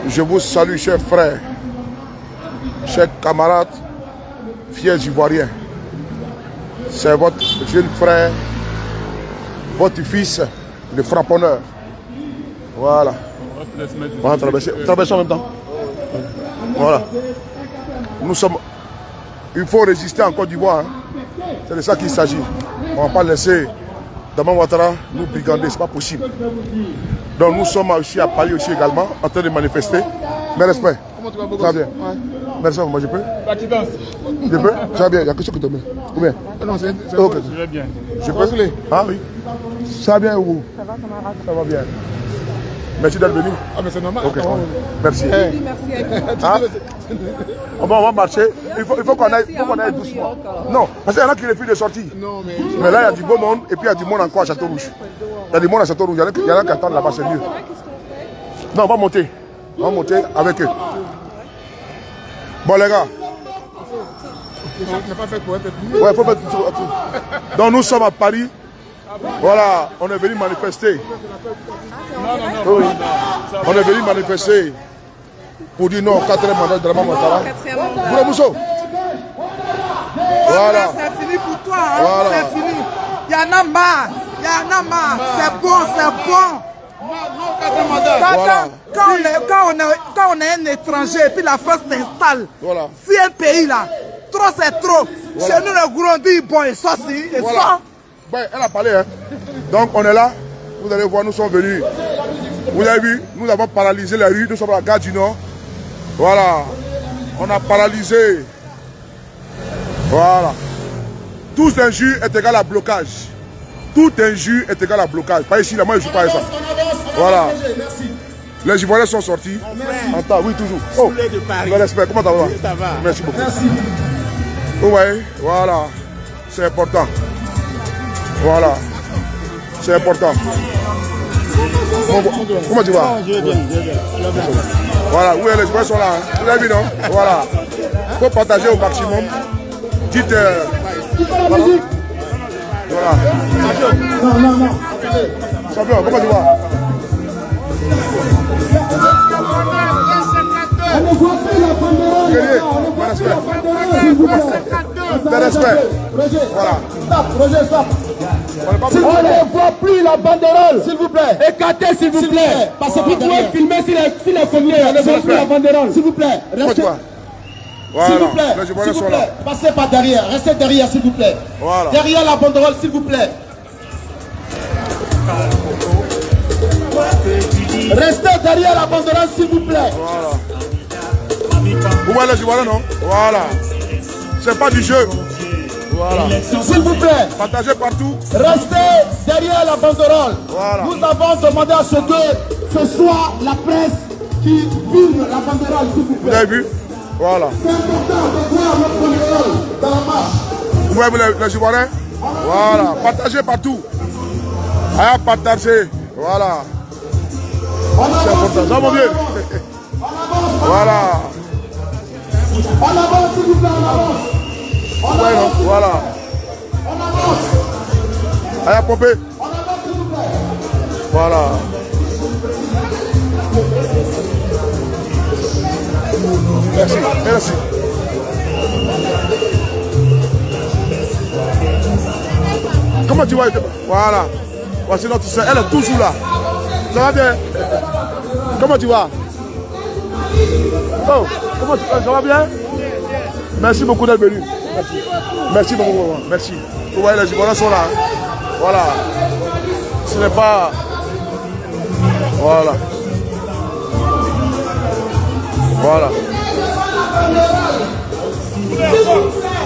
Je vous salue, chers frères, chers camarades, fiers Ivoiriens. C'est votre jeune frère, votre fils, le frapponneur. Voilà. On va traverser en même temps. Voilà. Nous sommes... Il faut résister en Côte d'Ivoire. Hein. C'est de ça qu'il s'agit. On ne va pas laisser Daman Ouattara nous brigander, ce n'est pas possible. Donc nous sommes aussi à Paris aussi également, en train de manifester. Mes respects. Comment tu vas beaucoup? Ça va bien. Ouais. Merci, moi je peux. Bah, tu danses. Je peux. Ça va bien, il y a quelque chose qui te met. Combien? Non, c'est okay. Je vais bien. Je peux. Ah oui. Ça va bien ou? Ça va, camarade. Ça va bien. Merci d'être venu. Ah mais c'est normal. Okay. Merci. Oui, merci. Hein? On va marcher. Il faut qu'on aille doucement. Non, parce qu'il y en a qui refusent de sortir. Non, mais là, il y a du beau monde et puis il y a du monde encore à Château-Rouge. Il y a du monde à Château-Rouge. Il y en a qui attendent là-bas, c'est mieux. Non, on va monter. On va monter avec eux. Bon, les gars. On n'a pas fait pour être plus. Ouais, il faut mettre tout. Donc, nous sommes à Paris. Voilà, on est venu manifester. Non. Oui. On est venu manifester pour dire non au 4e mandat de Daman Ouattara. Boula Mousso. Voilà. C'est fini pour toi, hein? Voilà. C'est fini. Il y en a marre. Il y en a marre. C'est bon, c'est bon. Voilà. Quand on est un étranger et puis la France s'installe, Voilà. si un pays là, trop c'est trop. Voilà. Chez nous, le gouvernement dit bon, et ça, si, et Voilà. ça. Ouais, elle a parlé. Hein. Donc on est là. Vous allez voir, nous sommes venus. Vous avez vu, nous avons paralysé la rue. Nous sommes à la gare du Nord. Voilà. On a paralysé. Voilà. Tout injure est égal à blocage. Tout injure est égal à blocage. Pas ici, là, moi je ne suis pas à ça. Voilà. Les Ivoiriens sont sortis. Attends, oui, toujours. Oh, le respect. Comment ça va? Ça va. Merci beaucoup. Vous voyez, voilà. C'est important. Voilà. C'est important. Comment tu vas? Je vais bien. Voilà, oui, les joueurs sont là. Hein. Vous avez vu, non? Voilà. Il faut partager au maximum. Dites. Voilà. Voilà. Ça va, comment tu vas? Respect. Voilà. Roger, stop. On ne voit plus la banderole, s'il vous plaît. Écartez, s'il vous plaît. Parce que vous pouvez filmer s'il est filmé. On ne voit plus la banderole, s'il vous plaît. Restez. S'il vous plaît. S'il vous plaît. Passez par derrière. Restez derrière, s'il vous plaît. Voilà. Derrière la banderole, s'il vous plaît. Restez derrière la banderole, s'il vous plaît. Voilà. Vous voyez les Ivoiriens, non? Voilà. C'est pas du jeu. Voilà. S'il vous plaît. Partagez partout. Restez derrière la banderole. Voilà. Nous avons demandé à ce que ce soit la presse qui filme la banderole, s'il vous plaît. Vous avez vu? Voilà. C'est important de voir notre banderole dans la marche. Vous voyez les Ivoiriens? Voilà. Partagez partout. Ah, partagez. Voilà. C'est important. Ça va bien. Voilà. On avance, s'il vous plaît, on avance. Ouais, non, voilà. On avance. Allez, à pomper. On avance, s'il vous plaît. Voilà. Merci. Merci. Comment tu vas? Voilà. Voici notre sœur. Elle est toujours là. Ça va bien? Comment tu vas? Oh, comment tu vas? Ça va bien? Merci beaucoup d'être venu. Merci. Merci beaucoup. Merci. Vous voyez, les Ivoiriens sont là. Voilà. Ce n'est pas... Voilà. Voilà.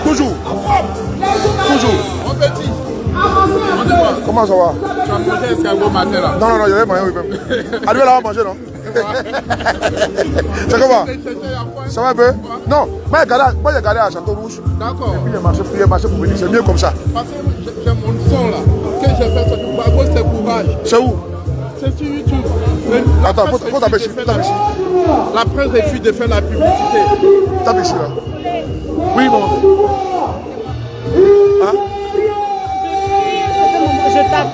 Toujours. Toujours. Comment ça va? Tu as mangé escargot matin là? Non, il y avait moyen, oui, même. Arrivé là, on va manger, non? C'est comment? Ça va un peu? Non, moi j'ai gardé à Château-Rouge. D'accord. Et puis j'ai marché pour venir, c'est mieux comme ça. Parce que j'ai mon son là. Quand j'ai fait ça, à cause de courage. C'est où? C'est sur YouTube. Attends, faut taper ici. La presse refuse de faire la publicité. Tape ici là. Oui, bon. Hein? Je tape.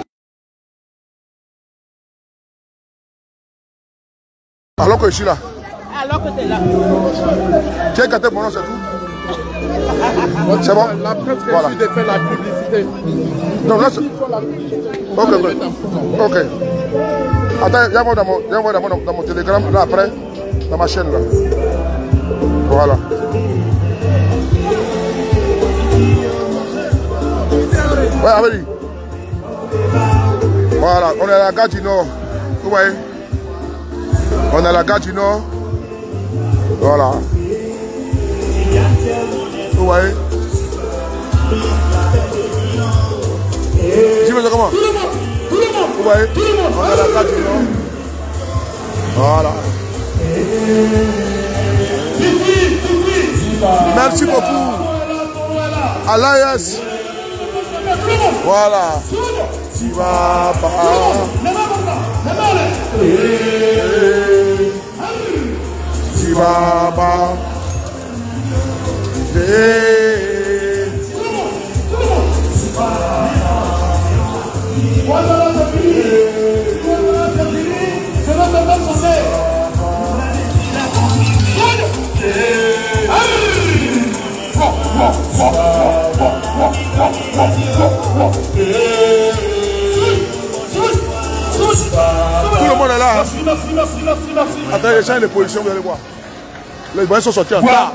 Alors que je suis là. Alors que t'es là. Tu as écarté mon nom, c'est tout. C'est bon? La presse Voilà. refuse de faire la publicité. Donc là, ok. Ok. Attends, viens voir dans mon télégramme, là après, dans ma chaîne là. Voilà. Ouais, Amélie. Voilà, on est à la gare du Nord. Vous voyez? On est à la gare du Nord. Voilà. Vous voyez? Tu veux dire comment? Vous voyez? On est à la gare du Nord. Voilà. Merci beaucoup. Alliance. Voilà. Sibaba. Sibaba. Tout le monde est là. Hein? Attendez, les gens de position, vous allez voir. Les voyants sont sortis en retard.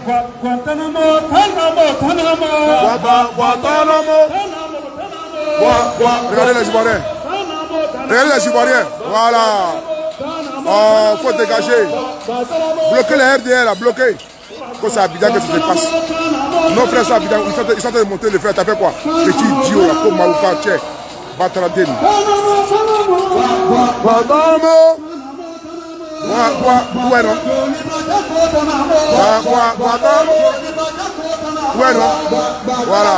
Regardez les Ivoiriens. Regardez les Ivoiriens. Voilà. Oh, faut dégager. Bloquez les RDR là, bloquez. Quand c'est Abidjan que ça se passe. Nos frères sont Abidjan, ils sont en train de monter les frères. T'as fait quoi? Petit idiot là, comme Maouka, tiens. Batradine. Ouais, non. Ouais, non. Voilà.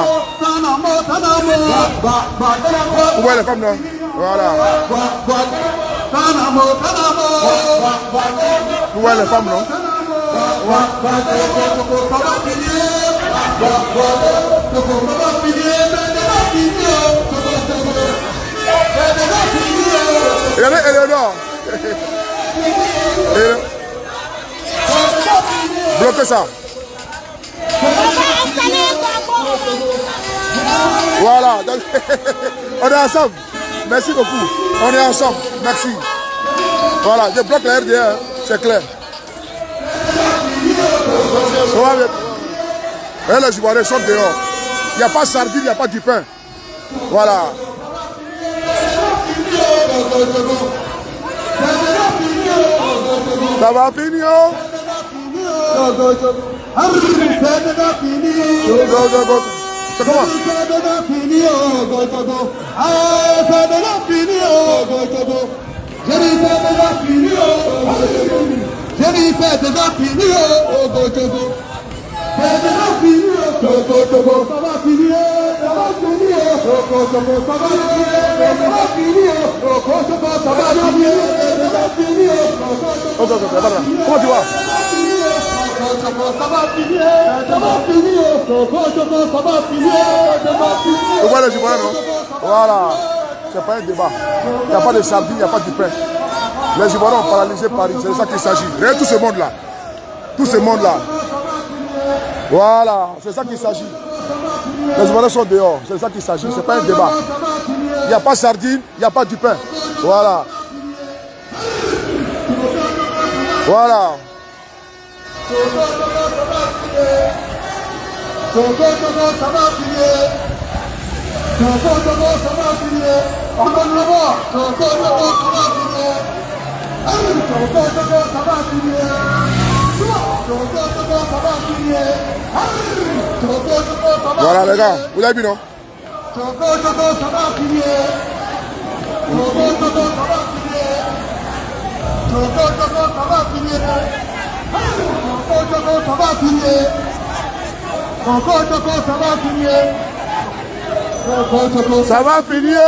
Ouais, les femmes, non. Voilà. Ouais, les femmes, non. Regardez Eleonore. Bloquez ça. Voilà. On est ensemble. Merci beaucoup. On est ensemble. Merci. Voilà. Je bloque la RDR. C'est clair. Ça va bien. Et les Ivoiriens sont dehors. Il n'y a pas de sardine, il n'y a pas du pain. Voilà. Ça va finir. C'est comment? Comment tu vas? Voilà, je vois, non? Voilà. C'est pas un débat. Il n'y a pas de sardines, il n'y a pas de pain. Les Ivoiriens ont paralysé Paris, c'est de ça qu'il s'agit. Regardez tout ce monde-là. Tout ce monde-là. Voilà, c'est ça qu'il s'agit. Les Ivoiriens sont dehors, c'est de ça qu'il s'agit. C'est pas un débat. Il n'y a pas de sardines, il n'y a pas de pain. Voilà. Voilà. Voilà les gars, vous avez vu non? Ça va finir.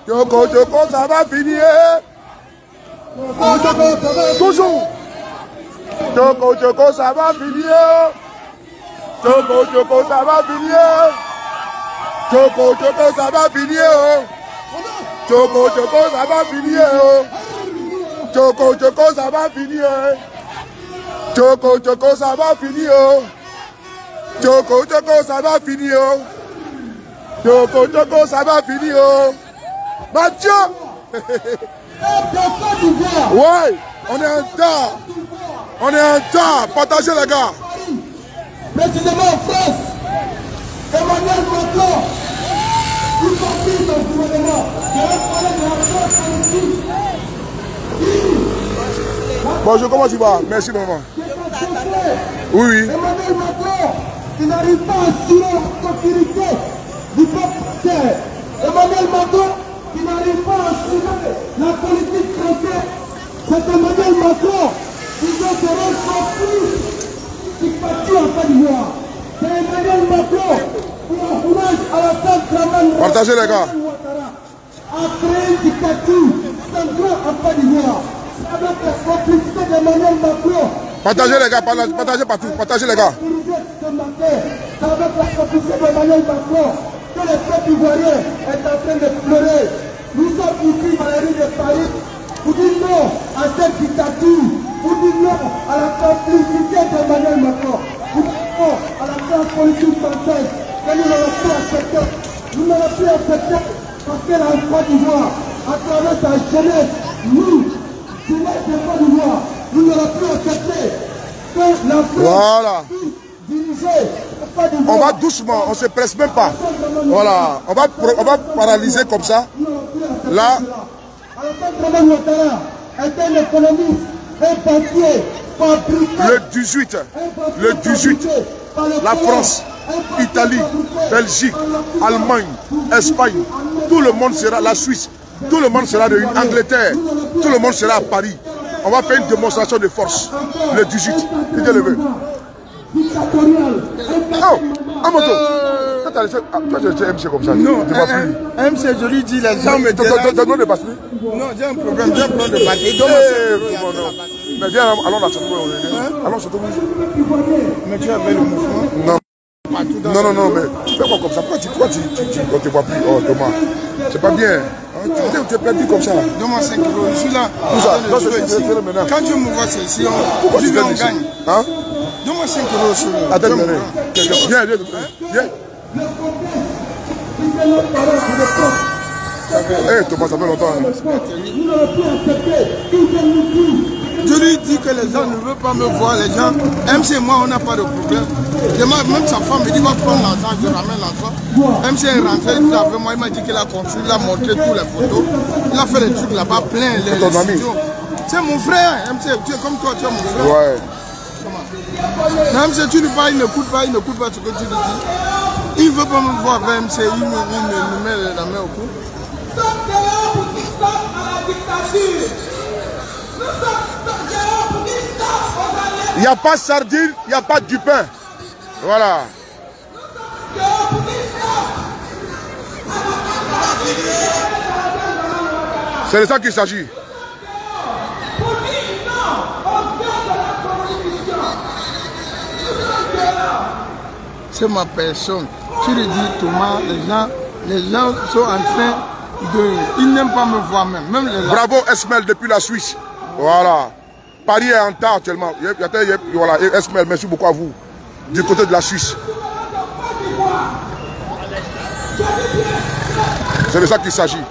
Choco, Choco, ça va finir. Toujours. Choco, Choco, ça va finir. Choco, Choco, ça va finir. Choco, Choco, ça va finir. Choco, Choco, ça va finir. Choco, Choco, ça va finir. Choco, Choco, ça va finir. Oh. Choco, Choco, ça va finir. Oh. Choco, Choco, ça va finir. Oh. Mathieu. Ouais, on est en retard. On est en retard. Partagez les gars. Précisément en France, Emmanuel Macron, y compris son gouvernement, qui a parlé de la France politique. Bonjour, comment tu vas? Merci maman. Oui, oui. Emmanuel Macron, qui n'arrive pas à assurer la sécurité du peuple français. Emmanuel Macron, qui n'arrive pas à assurer la politique française. C'est Emmanuel Macron qui doit se rendre conflit. C'est Emmanuel Macron qui encourage Alassane Dramane Ouattara. Partagez les gars. A créé une dictature centrale en Côte d'Ivoire. C'est avec la complicité d'Emmanuel Macron. Partagez les gars, partagez partout, partagez les gars. C'est avec la complicité d'Emmanuel Macron que le peuple ivoirien est en train de pleurer. Nous sommes ici dans la rue de Paris pour dire non à cette dictature. Pour dire non à la complicité d'Emmanuel Macron. Pour dire non à la classe politique française. Que nous n'allons plus accepter. Nous n'allons plus accepter parce que la Côte d'Ivoire, à travers sa jeunesse, nous, jeunesse de Côte d'Ivoire, nous n'allons plus accepter que la France voilà. dirigée la Côte d'Ivoire. On va doucement, on ne se presse même pas. Voilà, on va paralyser comme ça. Là. Alassane Dramane Ouattara est un économiste. Un papier fabriqué. Le 18, la France, Italie, Belgique, Allemagne, Espagne, tout le monde sera, la Suisse, tout le monde sera réuni, Angleterre, tout le monde sera à Paris. On va faire une démonstration de force, le 18. Qui te levé? Oh, Amoto, toi tu es MC comme ça. Non, MC, je lui dis, les gens me disent. Ton nom de batterie? Non, j'ai un problème, j'ai un problème de batterie. Mais viens, allons là, allons sur ton mouvement. Mais tu avais le mouvement? Non. Non, mais fais quoi comme ça? Pourquoi on te voit plus? Oh, Thomas, c'est pas bien. Tu es perdu comme ça. Donne-moi 5 kilos, je suis là. Quand je me vois, c'est ici, pourquoi tu on gagne. Hein? Donne-moi 5 kilos sur le. Attends, viens. Eh, Thomas, ça fait longtemps. Je lui dis que les gens ne veulent pas me voir, les gens. MC et moi, on n'a pas de problème. Même sa femme me dit, va prendre l'argent, je ramène l'argent. MC est rentré avec moi, il m'a dit qu'il a construit, il a montré toutes les photos. Il a fait les trucs là-bas, plein. C'est ton ami? C'est mon frère, MC, tu es comme toi, tu es mon frère. Ouais. Même si tu ne pas, il n'écoute pas ce que tu lui dis. Il ne veut pas me voir avec MC, il me met la main au cou. Il n'y a pas de sardine, il n'y a pas du pain. Voilà. C'est de ça qu'il s'agit. C'est ma personne. Tu lui dis, Thomas, les gens sont en train de... Ils n'aiment pas me voir même. Bravo Esmel depuis la Suisse. Voilà. Paris est en retard actuellement. Voilà. Esmel, merci beaucoup à vous. Du côté de la Suisse. C'est de ça qu'il s'agit.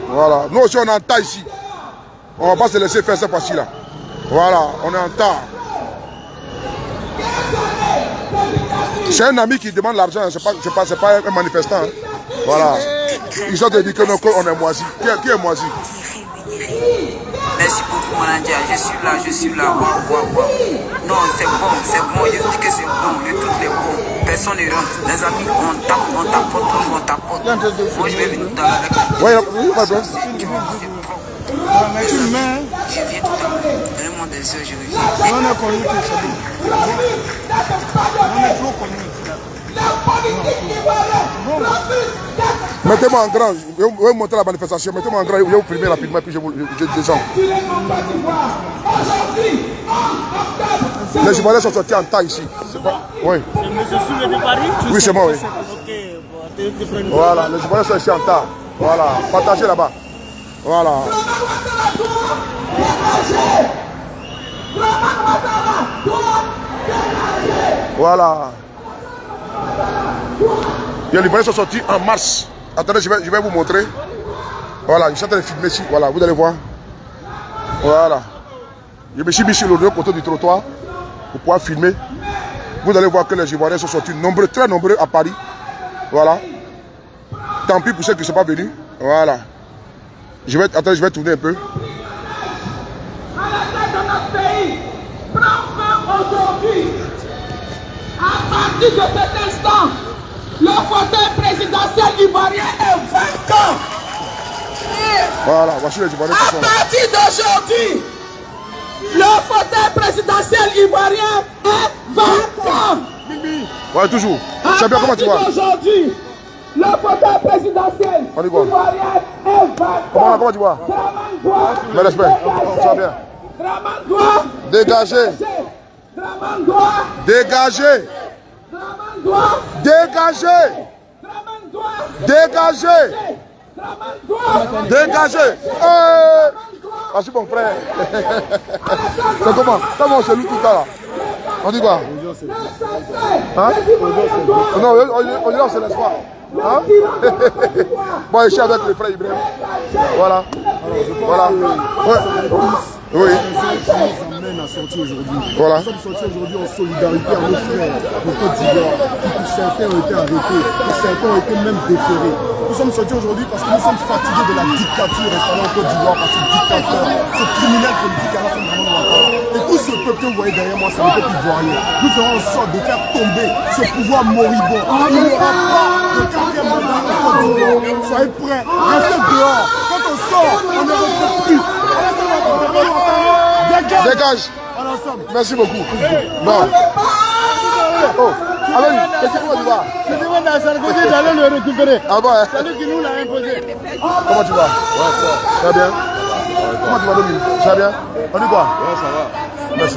Voilà. Nous aussi on est en retard ici. On ne va pas se laisser faire cette fois-ci-là. Voilà. On est en retard. C'est un ami qui demande l'argent, c'est pas un manifestant. Hein. Voilà. Ils ont dit que nous, on est moisi. Qui est moisi? Merci beaucoup, Manandia. Je suis là. Wow. Non, c'est bon. Je dis que c'est bon. Le truc est bon. Personne ne rentre. Les amis, on tapote. Moi, je vais venir tout à l'heure avec Oui, pardon. Je viens tout à l'heure. Donnez-moi des heures, je reviens. On a connu tout ça. On est trop connus. Mettez-moi en grand, je vais vous montrer la manifestation. Mettez-moi en grand, je vais vous filmer rapidement, puis je descends. Les Ivoiriens sont sortis en tas ici. Oui. C'est monsieur Soule de Paris? Oui, c'est moi, oui. Ok, voilà, les Ivoiriens sont ici en tas. Voilà, partagez là-bas. Voilà. Voilà. Les Libanais sont sortis en mars. Attendez, je vais vous montrer. Voilà, je suis en train de filmer ici. Voilà, vous allez voir. Voilà. Je me suis mis sur le côté du trottoir pour pouvoir filmer. Vous allez voir que les Ivoiriens sont sortis nombreux, très nombreux à Paris. Voilà. Tant pis pour ceux qui ne sont pas venus. Voilà. Attendez, je vais tourner un peu. Aujourd'hui, à partir de cet instant, le fauteuil présidentiel ivoirien est vacant. Voilà, voici les Ivoiriens qui sont là. À partir d'aujourd'hui, le fauteuil présidentiel ivoirien est vacant. Ouais, toujours. Champion, comment tu vas? Aujourd'hui, le fauteuil présidentiel ivoirien est vacant. Comment tu vas? Mes respects. Ça va bien. Dégagez. Dégagez. Dégagez. Dégagez. Dégagez. Merci mon frère. C'est comment? Comment c'est lui tout ça là? On dit quoi? Hein? Non, on dit c'est l'espoir. Hein? Bon, je suis avec le frère Ibrahim. Voilà. Voilà. Oui. Voilà. Nous sommes sortis aujourd'hui en solidarité à nos frères de Côte d'Ivoire qui pour certains ont été arrêtés, pour certains ont été même déférés. Nous sommes sortis aujourd'hui parce que nous sommes fatigués de la dictature installée en Côte d'Ivoire par ce dictateur, ce criminel politique à la fin vraiment Ouattara. Et tout ce peuple que vous voyez derrière moi, c'est le peuple ivoirien. Nous ferons en sorte de faire tomber ce pouvoir moribond. Il n'y aura pas de quatrième mandat en Côte d'Ivoire. Soyez prêts, restez dehors. Quand on sort, on ne retrouve plus. Dégage. Merci beaucoup. Bon. Oh, allez, qu'est-ce que tu vas? Je demande à Sarkozy d'aller le récupérer. Ah bon, hein? C'est lui qui nous l'a imposé. Comment tu vas? Ouais, ça va bien. Comment tu vas, Dominique? Ça va bien? On dit quoi? Ouais, ça va. Merci.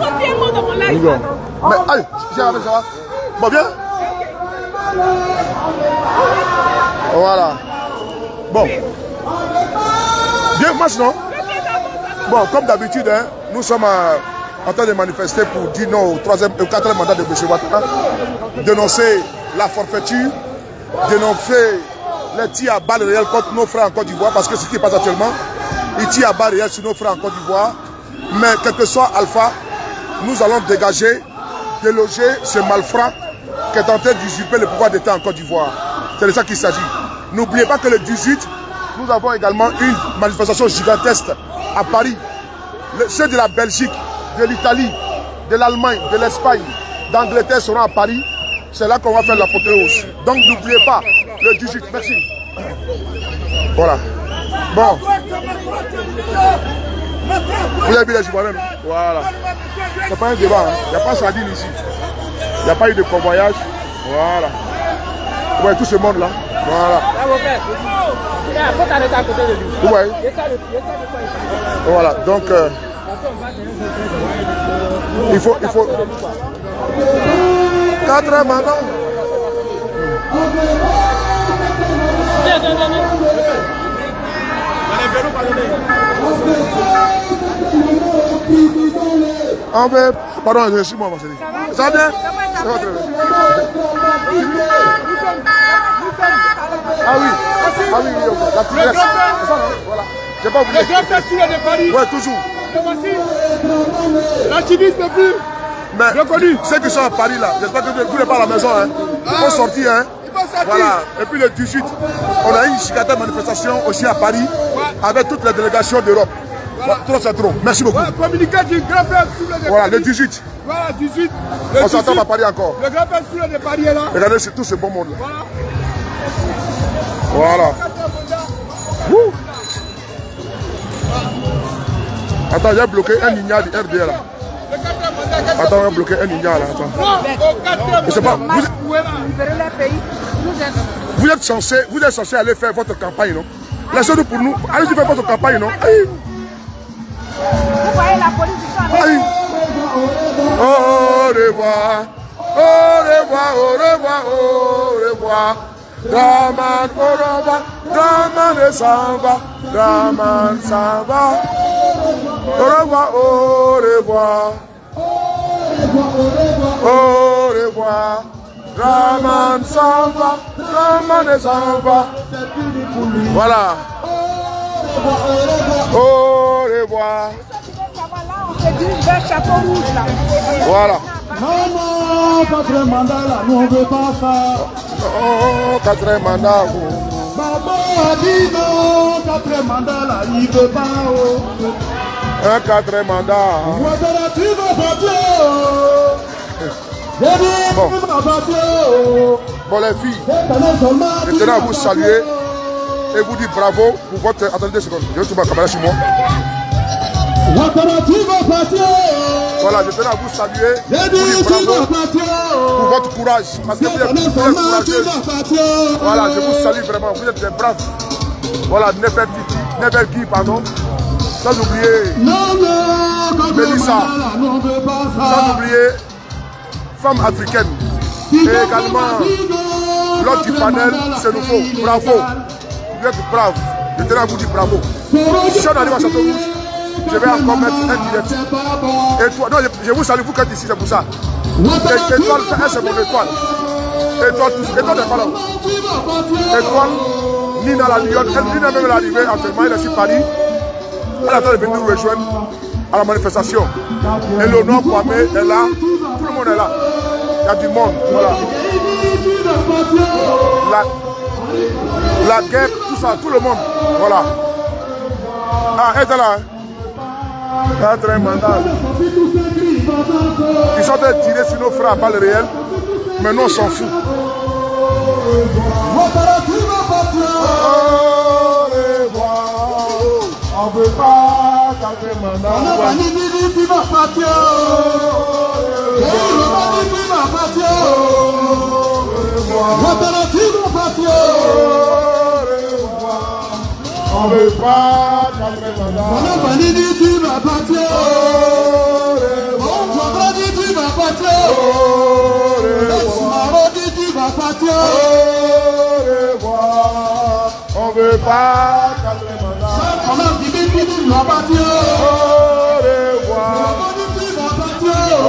Mais, allez, j'ai rappelé, ça va? Bon, bien? Voilà. Bon. Bien, match, non? Bon, comme d'habitude, hein, nous sommes en train de manifester pour dire non au 4e mandat de M. Ouattara, dénoncer la forfaiture, dénoncer les tirs à balles réelles contre nos frères en Côte d'Ivoire, parce que ce qui passe actuellement, ils tirent à balles réelles sur nos frères en Côte d'Ivoire. Mais quel que soit Alpha, nous allons dégager, déloger ce malfrat qui est en train d'usurper le pouvoir d'État en Côte d'Ivoire. C'est de ça qu'il s'agit. N'oubliez pas que le 18, nous avons également une manifestation gigantesque à Paris. Ceux de la Belgique, de l'Italie, de l'Allemagne, de l'Espagne, d'Angleterre seront à Paris. C'est là qu'on va faire l'apothéose. Donc n'oubliez pas, le 18, merci. Voilà. Bon. Vous avez vu les Ivoiriens? Voilà. C'est pas un débat, hein. Il n'y a pas de sardine ici. Il n'y a pas eu de convoyage. Voilà. Vous voyez tout ce monde là. Voilà. Vous voyez? Voilà, donc il faut 4 mandats. On veut... Pardon, je suis moi, ma chérie. Ça va bien? Ça va très bien. Ah oui, ah oui, oui, ok. La tigresse. Voilà. J'ai pas oublié. Le grand festival de Paris. Ouais, toujours. Et voici. L'archiviste n'est plus. Mais reconnu. Ceux qui sont à Paris là, j'espère que vous n'êtes pas à la maison. Hein. Ils vont sortir. Hein. Voilà. Et puis le 18, on a eu une gigantesque manifestation aussi à Paris, avec toutes les délégations d'Europe. Voilà. Trop c'est trop. Merci beaucoup. Voilà, communiqué du grand festival de voilà, Paris. le 18. Voilà, 18. On s'attend à Paris encore. Le grand festival de Paris est là. Regardez tout ce bon monde là. Voilà. Voilà. Wouh. Attends, j'ai bloqué un Nigna du RD là. Attends, j'ai bloqué un Nigna là. Attends. Je sais pas. Vous êtes censé aller faire votre campagne, non? Laissez-nous pour nous. Allez-y faire votre campagne, non? Aïe. Vous voyez la police ici. Aïe. Au revoir. Au revoir, au revoir, au revoir. Draman, au revoir. Draman s'en va. Draman s'en va. Au revoir, au revoir. Au revoir. va. Draman s'en va. Draman s'en va. Voilà. Au revoir. On se dirige vers Chapeau Rouge là. Voilà. Non, 4 mandats là, nous on veut pas ça. Oh, 4 mandats. Baba a dit non, 4 mandats là, il veut pas. Un 4 mandats. Tu vas partir. Bon les filles, je tenais à vous saluer et vous dire bravo pour votre... Attendez 2 secondes, je vais tourner ma caméra sur moi. Voilà, je tenais à vous saluer et vous dire bravo pour votre courage. Parce que vous êtes courageux. Voilà, je vous salue vraiment, vous êtes des braves. Voilà, never give, pardon. Sans oublier Mélissa, sans oublier femme africaine. Et également l'autre du panel, c'est nouveau. Bravo. Vous êtes brave. Je tenais à vous dire bravo. Si on arrive à Château-Rouge, je vais encore mettre un direct. Et toi, non, je vous salue, vous qui êtes ici, c'est pour ça. Étoile, c'est mon étoile. Étoile n'est pas là. Étoile, Nina la Lyon, Nina même est arrivée actuellement, elle est sur Paris. Elle attend de venir nous rejoindre à la manifestation. Et Léonore Kwame est là, tout le monde est là. Il y a du monde, voilà. La guerre, tout ça, tout le monde, voilà. Ah, elle est là. Hein? Très mandat. Ils sont en train de tirer sur nos frères à balles réelles, mais nous on s'en fout. On ne veut pas taper mandat. On a dit tu vas partir. On ne veut pas taper mandat. On a dit tu vas partir. On a dit tu vas partir. On ne veut pas taper mandat. On a dit tu vas partir. Au revoir. Au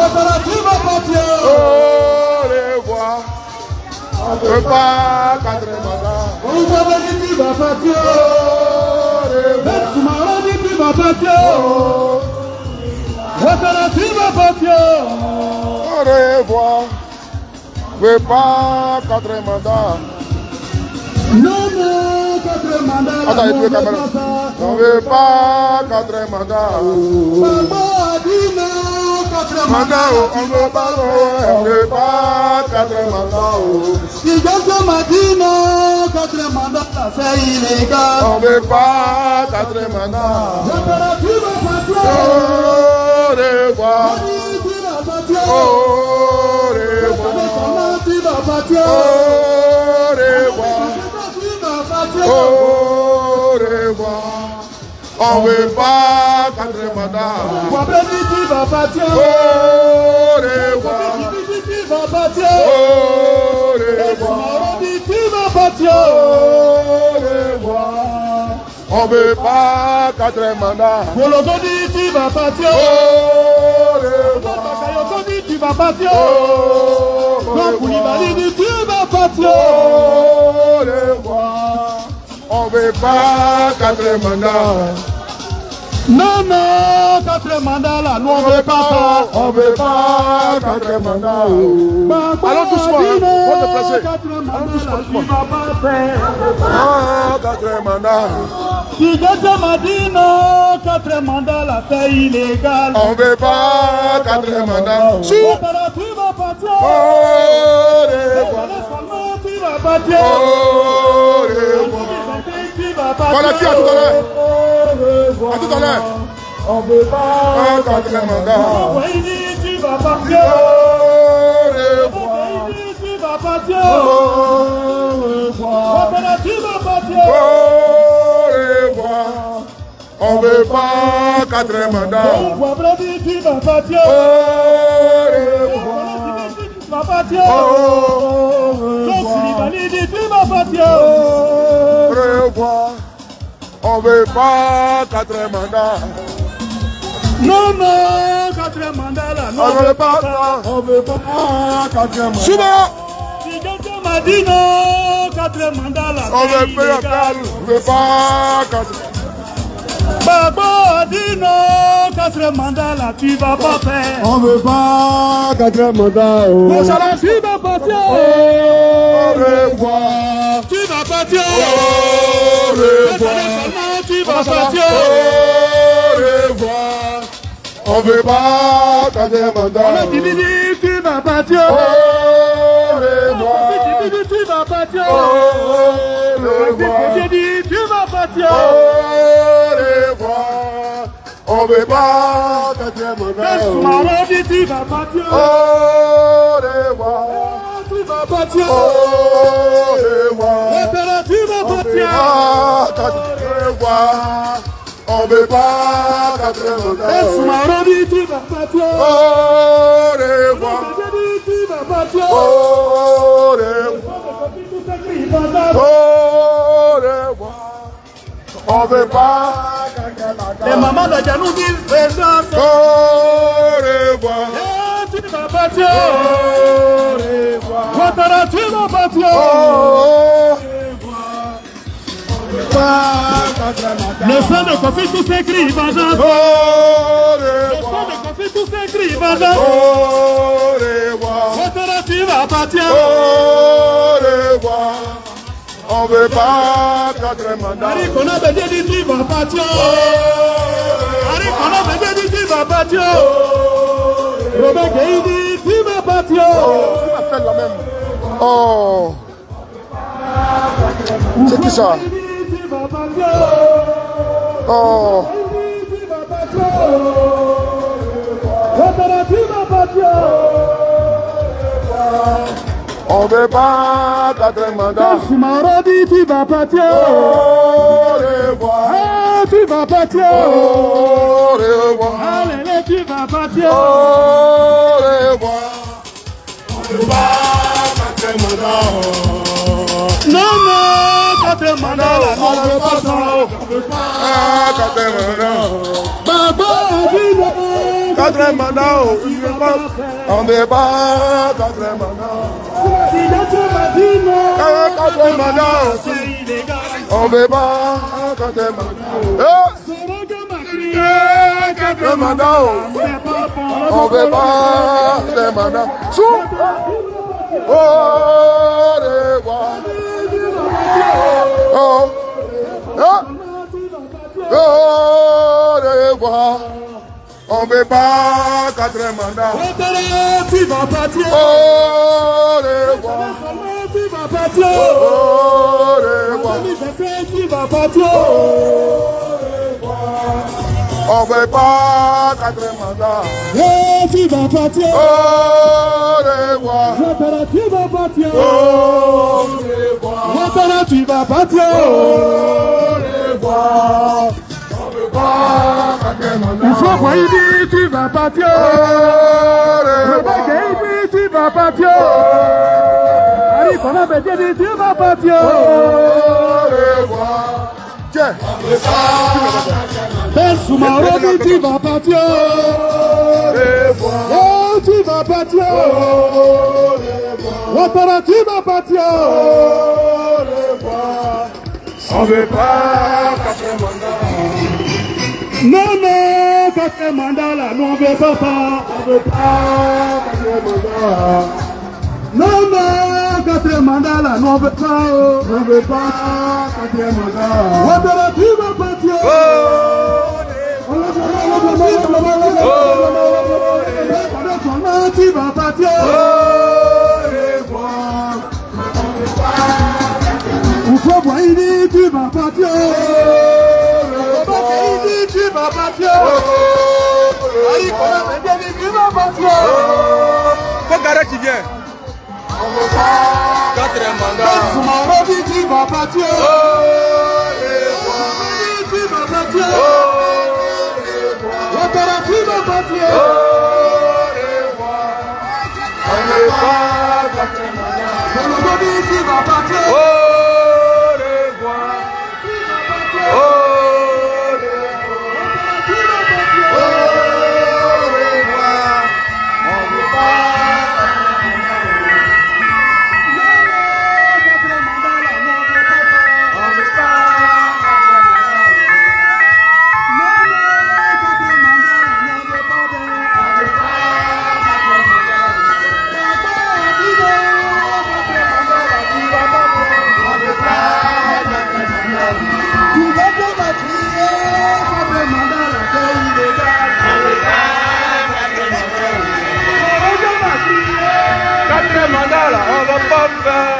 revoir. Tu vas partir. Au revoir. On ne veut pas taper mandat. On a dit tu vas partir. On a dit tu vas partir. Tu vas partir. Au revoir. On ne veut pas 4 mandats. Non, non, 4 mandats. Attends, tu veux caméra. On ne veut pas 4 mandats. Maman a dit non, 4 mandats. On ne veut pas 4 mandats. Si quelqu'un m'a dit non, 4 mandats, c'est illégal. On ne veut pas 4 mandats. Tu vas partir. Au revoir. Au revoir. Tu vas partir. Au revoir. Au revoir. On ne veut pas 4 mandats. Tu vas partir. Au revoir. Tu vas partir. Au revoir. Tu vas partir. Au revoir. On ne veut pas 4 mandats. Tu vas partir. Au revoir. Tu vas partir. Au revoir. Tu vas partir. Au revoir. On ne veut pas 4 mandats. Non, non, 4 mandats là, nous on ne veut pas ça. On ne veut pas 4 mandats. Allons doucement, on te placer. Allons doucement. Ah, 4 mandats. Si quelqu'un m'a dit non, 4 mandats là, c'est illégal. On ne veut pas 4 mandats. Tu vas partir. Au revoir. Tu vas partir. Au revoir. Voilà, qui à tout à l'heure. À tout à l'heure. On ne veut pas 4 mandats. Tu vas partir. Au revoir. Tu vas partir. Au revoir. Tu vas partir. Au revoir. On ne veut pas 4 mandats. Tu vas partir. Au revoir. Tu vas partir. Au revoir. Tu vas partir. Au revoir. On ne veut pas 4 mandats. Non, non, 4 mandats là, non, on veut pas ça. On veut pas quatrième mandat. Souvent. Si quelqu'un m'a dit non, quatrième mandat là. On veut pas quatrième. On veut pas quatrième. Babo a dit non, quatrième mandat là, tu vas pas faire. On veut pas quatrième mandat. Mon chaland, tu vas partir. Au revoir. Tu vas partir. Au revoir. Tu vas partir. Au revoir. On veut pas quatrième mandat. On a dit, tu vas partir. Au revoir. Tu vas partir. Au revoir. J'ai dit, tu vas partir. Au revoir. On veut pas quatrième mandat. Maman dit, tu vas partir. Au revoir. Tu vas partir. Au revoir. Tu vas partir. Au revoir. On veut pas quatrième mandat. Maman dit, tu vas partir. Au revoir. Tu vas partir. Au revoir. Au revoir. On veut pas quatrième mandat. Les mamans de Janou disent, fais ça. Au revoir. Tu vas partir. Au revoir. Ouattara, tu vas partir. Au Le sang de Kofi, tout s'écrit, vengeance. Le sang de Kofi, tout s'écrit, vengeance. Ouattara, tu vas partir. Au revoir. On veut pas quatrième mandat. Harry Kona Bédié dit, tu vas partir. Harry Kona Bédié dit, tu vas partir. Robert Gueye dit, tu vas partir. Tu vas faire la même. Oh. C'est qui ça? Tu vas partir. Oh. Tu vas partir. Ouattara, tu vas partir. On veut pas quatrième mandat. Soumaro dit, tu vas partir. Au revoir. Ah, tu vas partir. Au revoir. Allez, tu vas partir. Au revoir. On veut pas quatrième mandat. Non, non, quatrième mandat là, non, On veut pas ça. On veut pas quatrième mandat. Babo a dit non. Quatrième mandat. On veut pas quatrième mandat. Si quelqu'un m'a dit non, Quatrième mandat. c'est illégal. On veut pas quatrième mandat. Soro que m'a crié, Quatrième mandat. c'est pas bon. On veut pas quatrième mandat. Sous. Au revoir. Oh. Oh. Au revoir. On veut pas quatrième mandat. Ouattara, tu vas partir. Au revoir. Tu vas partir. Au revoir. Tu vas partir. On veut pas quatrième mandat. Eh, tu vas partir. Au revoir. Ouattara, tu vas partir. Au revoir. Ouattara, tu vas partir. Au revoir. On veut pas quatrième mandat. Il faut quoi il dit, tu vas partir. Au Le revoir. baguette, il dit, tu vas partir. Harry Kona Bédié dit, tu vas partir. Au revoir. Tiens. Ben Soumaro dit, tu vas partir. Au revoir. Oh, tu vas partir. Au revoir. Ouattara, tu vas partir. Au revoir. On veut pas quatrième mandat. Non, non, quatrième mandat là, nous on veut pas ça. On veut pas quatrième mandat. Non, non, quatrième mandat là, nous on veut pas. On veut pas quatrième mandat. Ouattara, tu vas partir. Tu vas partir. Ou faut voir, il dit, tu vas partir. Il dit, tu vas partir. Allez, tu vas partir. Faut garer qui vient. On veut pas quatrième mandat. Soumaro dit, tu vas partir. Tu vas partir. Ouattara, tu vas partir. On veut pas quatrième mandat. Soumaro dit, tu vas partir. Au revoir. Au revoir. faire.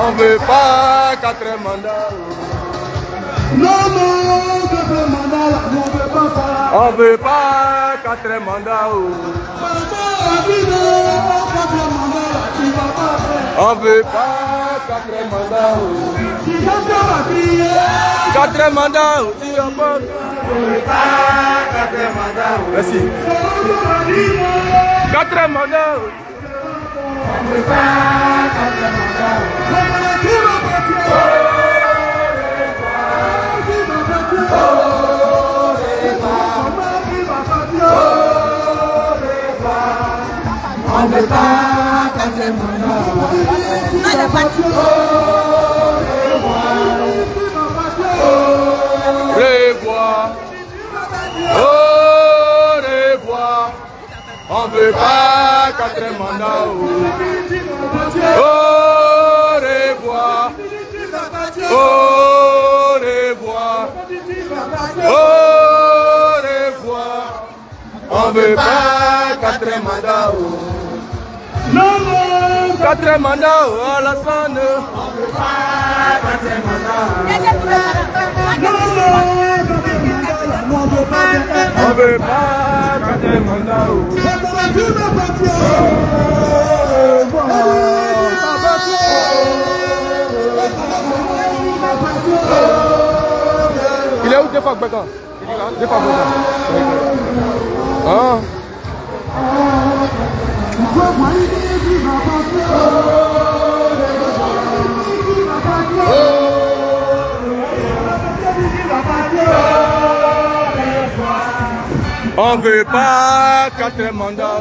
On veut pas 4 mandats. Non, non, 4 mandats, on veut pas ça. On veut pas 4 mandats. On veut pas 4 mandats. 4 mandats. On veut pas 4 mandats. Merci. 4 mandats. On veut pas 4 mandats. On ne veut pas 4 mandats. Revoir. Revoir. On veut pas 4 mandats. Revoir. Revoir. Revoir. On veut pas 4 mandats. Non, non, 4 mandats à la scène. on veut pas 4 mandats. Non, on veut pas 4 mandats. On veut pas 4 mandats. Il est où des fois Bécan? Des fois Bécan. Ah. On veut pas 4 mandats.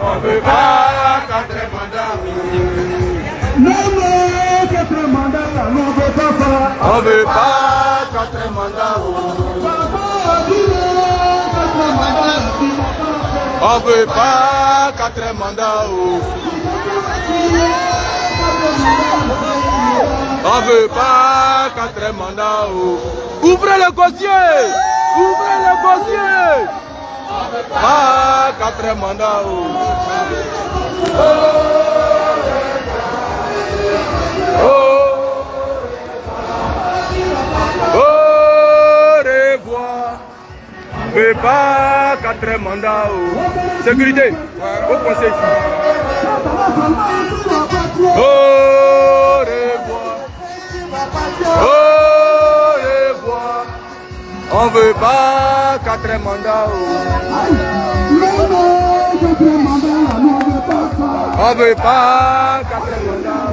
On veut pas 4 mandats. Non, non, 4 mandats, on ne veut pas ça. On veut pas 4 mandats. On veut pas 4 mandats. On veut pas 4 mandats. Ouvrez le dossier. Ouvrez le dossier. Pas 4 mandats. Au revoir. On veut pas 4 mandats. Sécurité. Au conseil. Au revoir. Au revoir. On veut pas 4 mandats. On veut pas 4 mandats.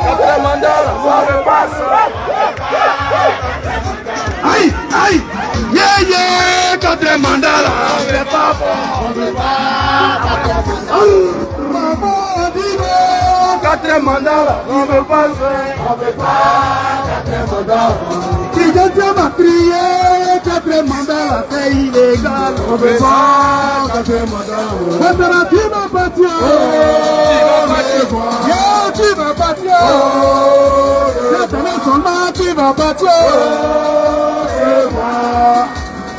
4 mandats, on veut pas ça. Aïe, aïe, yeah, yeah, 4 mandats là, on veut pas, on veut pas. 4 mandats là, on veut pas ça. On veut pas 4 mandats. Si je m'a crié, 4 mandats là, c'est illégal. On veut pas 4 mandats. Maintenant tu m'as battu. Tu vas battu. Maintenant seulement tu vas battu.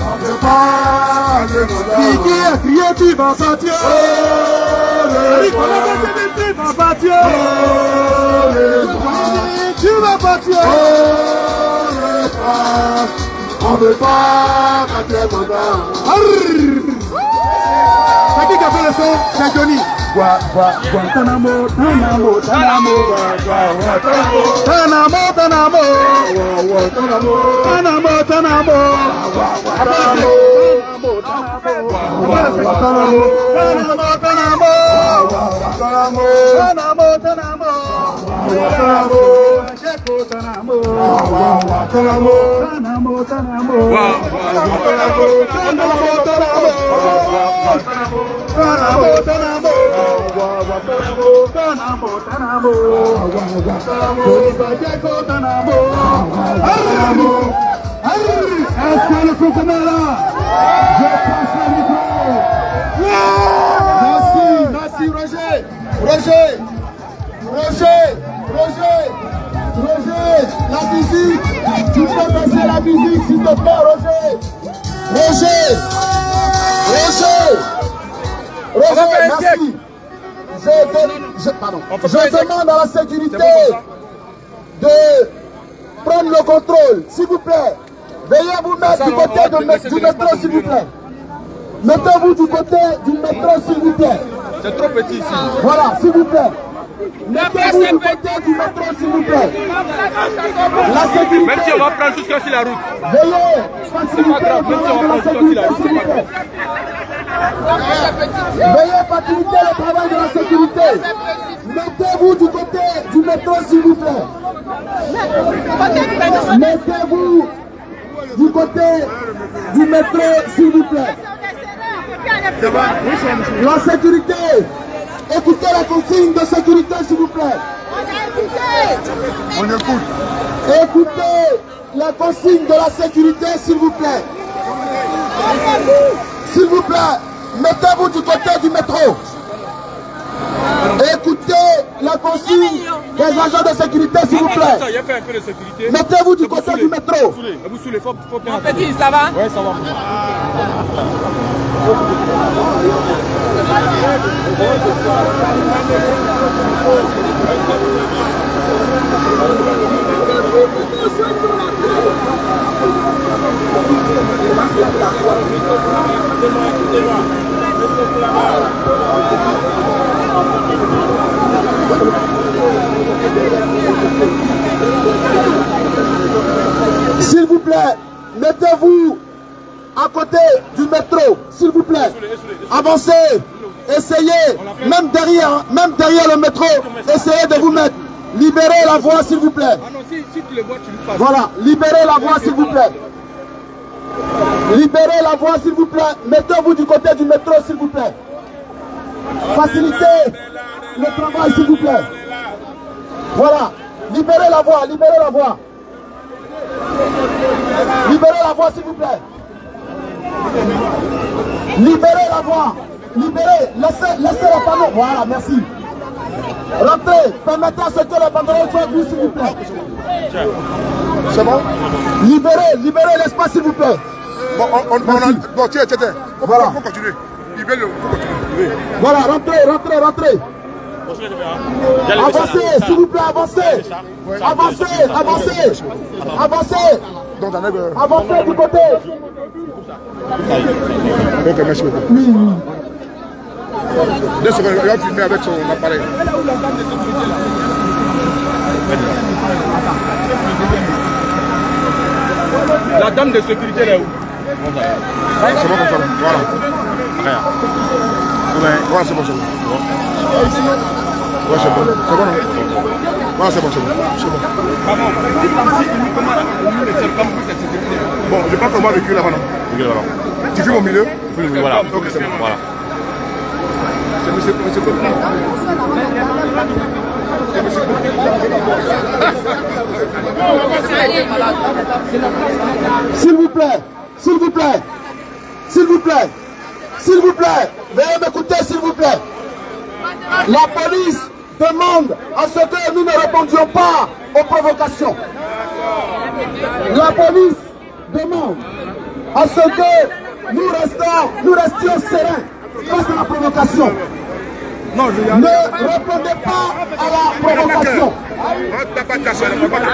On veut pas 4 mandats. Si qui a crié, tu vas battu. Tu vas battu. Tu vas battu. On veut pas 4 mandats. C'est qui a fait le son? C'est Johnny. Guantanamo, Tanamo, Tanamo, Tanamo, Tanamo, Tanamo, Tanamo, Tanamo, Merci Roger, la musique, tu peux passer la musique s'il te plaît Roger, merci. Je demande à la sécurité de prendre le contrôle, s'il vous plaît. Veuillez vous mettre du côté du métro, s'il vous plaît. Mettez-vous du côté du métro, s'il vous plaît. C'est trop petit ici. Voilà, s'il vous plaît. Mettez-vous du côté du métro, s'il vous plaît. La sécurité. Même si on va prendre jusqu'à sur la route. Veuillez faciliter le travail de la sécurité, s'il vous plaît. Veuillez faciliter le travail de la sécurité. Mettez-vous du côté du métro, s'il vous plaît. Mettez-vous du côté du métro, s'il vous plaît. La sécurité, écoutez la consigne de sécurité, s'il vous plaît. On écoute. Écoutez la consigne de la sécurité, s'il vous plaît. S'il vous plaît, mettez-vous du côté du métro. Écoutez la consigne des agents de sécurité, s'il vous plaît. Mettez-vous du côté du métro. Mon petit, ça va? Oui, ça va. S'il vous plaît, mettez-vous à côté du métro, s'il vous plaît. Avancez, essayez, même derrière le métro, essayez de vous mettre. Libérez la voie, s'il vous plaît. Voilà, libérez la voie, s'il vous plaît. Libérez la voie, s'il vous plaît. Mettez-vous du côté du métro, s'il vous plaît. Facilitez le travail, s'il vous plaît. Voilà, libérez la voie, libérez la voie. Libérez la voie, s'il vous plaît. Libérez la voie. Libérez, laissez les panneaux. Voilà, merci. Rentrez, permettez à ce que les banderoles soient vues, s'il vous plaît. C'est bon? Libérez l'espace, s'il vous plaît. Bon, tiens. Voilà. Faut continuer. Libérez-le, faut continuer. Voilà, rentrez. Avancez, s'il vous plaît, avancez. Avancez. Donc, dans le... Avancez du côté. Ok, merci beaucoup. Oui. 2 secondes, il va filmer avec son appareil. La dame de sécurité là où? C'est bon comme ça, voilà. Voilà, c'est bon. Ouais, c'est bon. C'est bon, non? Voilà, c'est bon. Bon, je pense qu'on va reculer là-bas, non? Tu filmes au milieu? Voilà. Ok, c'est bon. Voilà. S'il vous plaît, veuillez m'écouter, s'il vous plaît. La police demande à ce que nous ne répondions pas aux provocations. La police demande à ce que nous restions sereins face à la provocation. Ne répondez pas à la provocation.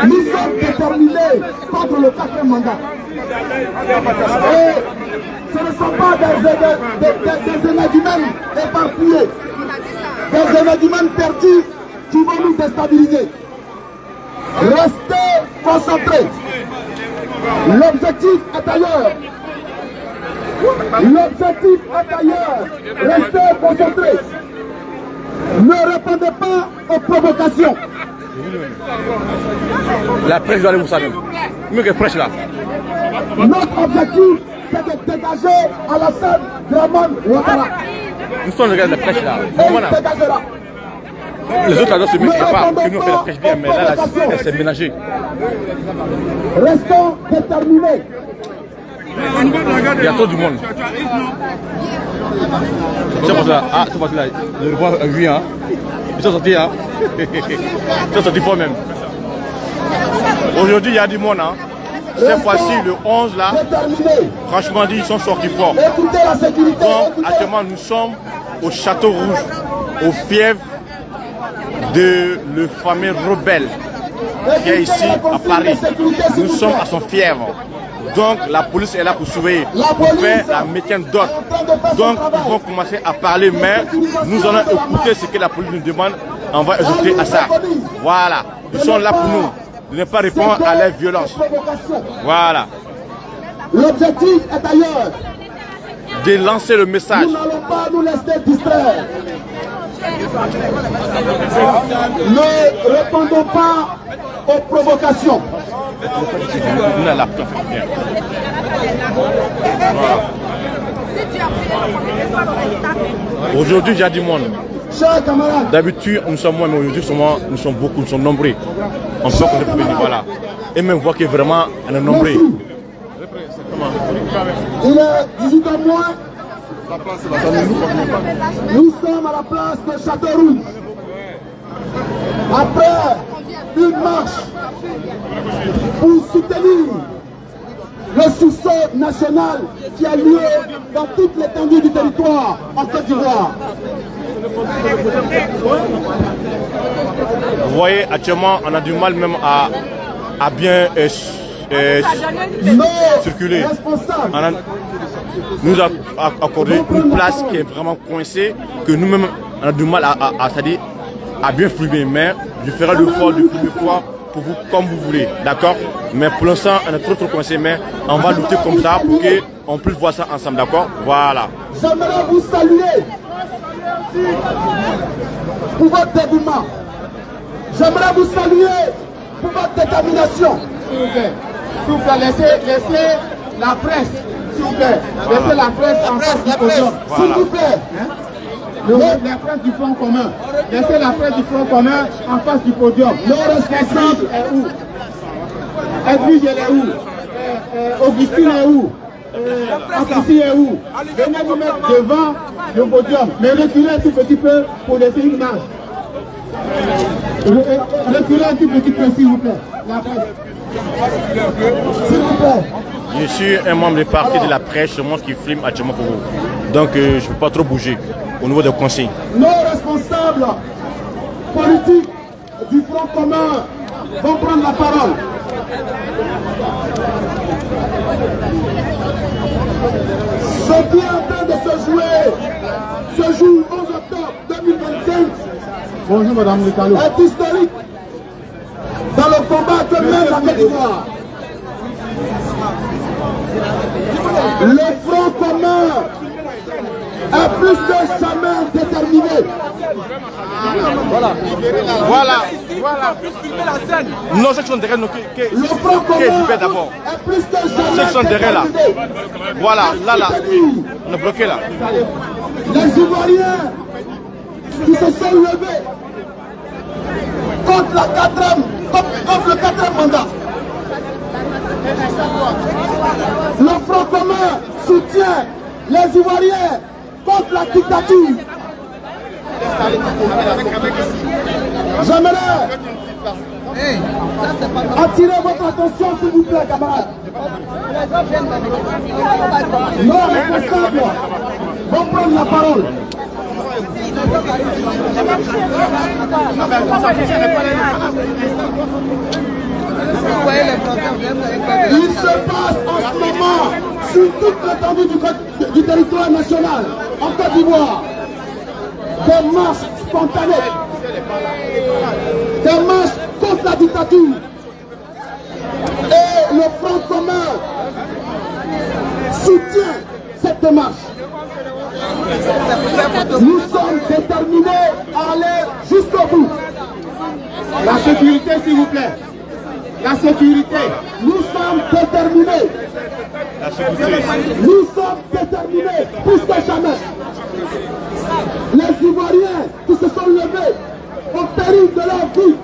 Nous sommes déterminés contre le 4e mandat. Et ce ne sont pas des énergumènes éparpillés, des énergumènes perdus qui vont nous déstabiliser. Restez concentrés. L'objectif est ailleurs. L'objectif est ailleurs. Restez concentrés. Ne répondez pas aux provocations. La presse doit aller vous saluer. Mieux que presse là. Notre objectif, c'est de dégager Alassane Dramane Ouattara. Nous sommes les gars de la presse là. Et il dégagera. Les autres là se mettent pas. Que nous on fait la presse bien, mais là, c'est ménagé. Restons déterminés. Il y a trop du monde. C'est pour ça. Ah, c'est pour ça. Je le vois lui, hein. Ils sont sortis, hein. Ils sont sortis fort même. Aujourd'hui, il y a du monde, hein. Cette fois-ci, le 11 là, franchement dit, ils sont sortis fort. Donc, actuellement, nous sommes au Château Rouge, au fief de le fameux rebelle qui est ici à Paris. Nous sommes à son fief. Donc la police est là pour surveiller, pour faire la maintien d'ordre. Donc ils vont commencer à parler, mais nous allons écouter ce que la police nous demande. On va ajouter à ça. Voilà, ils sont là pour nous, de ne pas répondre à la violence. Voilà. L'objectif est ailleurs. De lancer le message. Nous n'allons pas nous laisser distraire. Ne répondons pas aux provocations. Aujourd'hui, il y a du monde. Chers camarades, d'habitude, nous sommes moins, mais aujourd'hui, nous sommes beaucoup, nous sommes nombreux. On peut qu'on est voilà. Et même voir que vraiment, on est nombreux. Il est 18h moins. Nous sommes à la place de Château Rouge. Après une marche pour soutenir le sursaut national qui a lieu dans toute l'étendue du territoire en Côte d'Ivoire. Vous voyez, actuellement, on a du mal même à bien circuler. Nous a accordé une place qui est vraiment coincée, que nous-mêmes, on a du mal à bien fluider. Mais je ferai l'effort de fluider fort pour vous comme vous voulez, d'accord? Mais pour l'instant, on est trop coincé, mais on va lutter comme ça pour qu'on puisse voir ça ensemble, d'accord? Voilà. J'aimerais vous saluer pour votre dévouement. J'aimerais vous saluer pour votre détermination. S'il vous plaît. S'il vous plaît, laissez la presse. S'il vous plaît. Laissez la presse en face du podium. S'il vous plaît. La presse du Front commun. Laissez la presse du Front commun en face du podium. Le responsable est où? Edwige est où? Augustine est où? Patricie est où? Venez vous mettre devant le podium. Mais reculez un tout petit peu pour laisser une marge. Reculez un tout petit peu, s'il vous plaît. La presse. S'il vous plaît. Je suis un membre du parti de la presse, c'est moi qui filme actuellement pour vous. Donc je ne peux pas trop bouger au niveau des consignes. Nos responsables politiques du Front commun vont prendre la parole. Ce qui est en train de se jouer ce jour 11 octobre 2025. Bonjour Madame Nicalo. Est historique dans le combat que mène la Côte d'Ivoire. Le Front commun est plus que jamais déterminé. Voilà. Non, ceux qui sont derrière nous, qui est libéré d'abord. Ceux qui sont derrière là. Voilà, là. On est bloqué là. Les Ivoiriens qui se sont levés contre le 4e mandat. Le Front commun soutient les Ivoiriens contre la dictature. J'aimerais attirer votre attention, s'il vous plaît, camarades. Nos responsables vont prendre la parole. Il se passe en ce moment sur toute l'étendue du territoire national, en Côte d'Ivoire, des marches spontanées, des marches contre la dictature. Et le Front commun s'il vous plaît. La sécurité. Nous sommes déterminés. La sécurité. Nous sommes déterminés plus que jamais. Les Ivoiriens qui se sont levés au péril de leur vie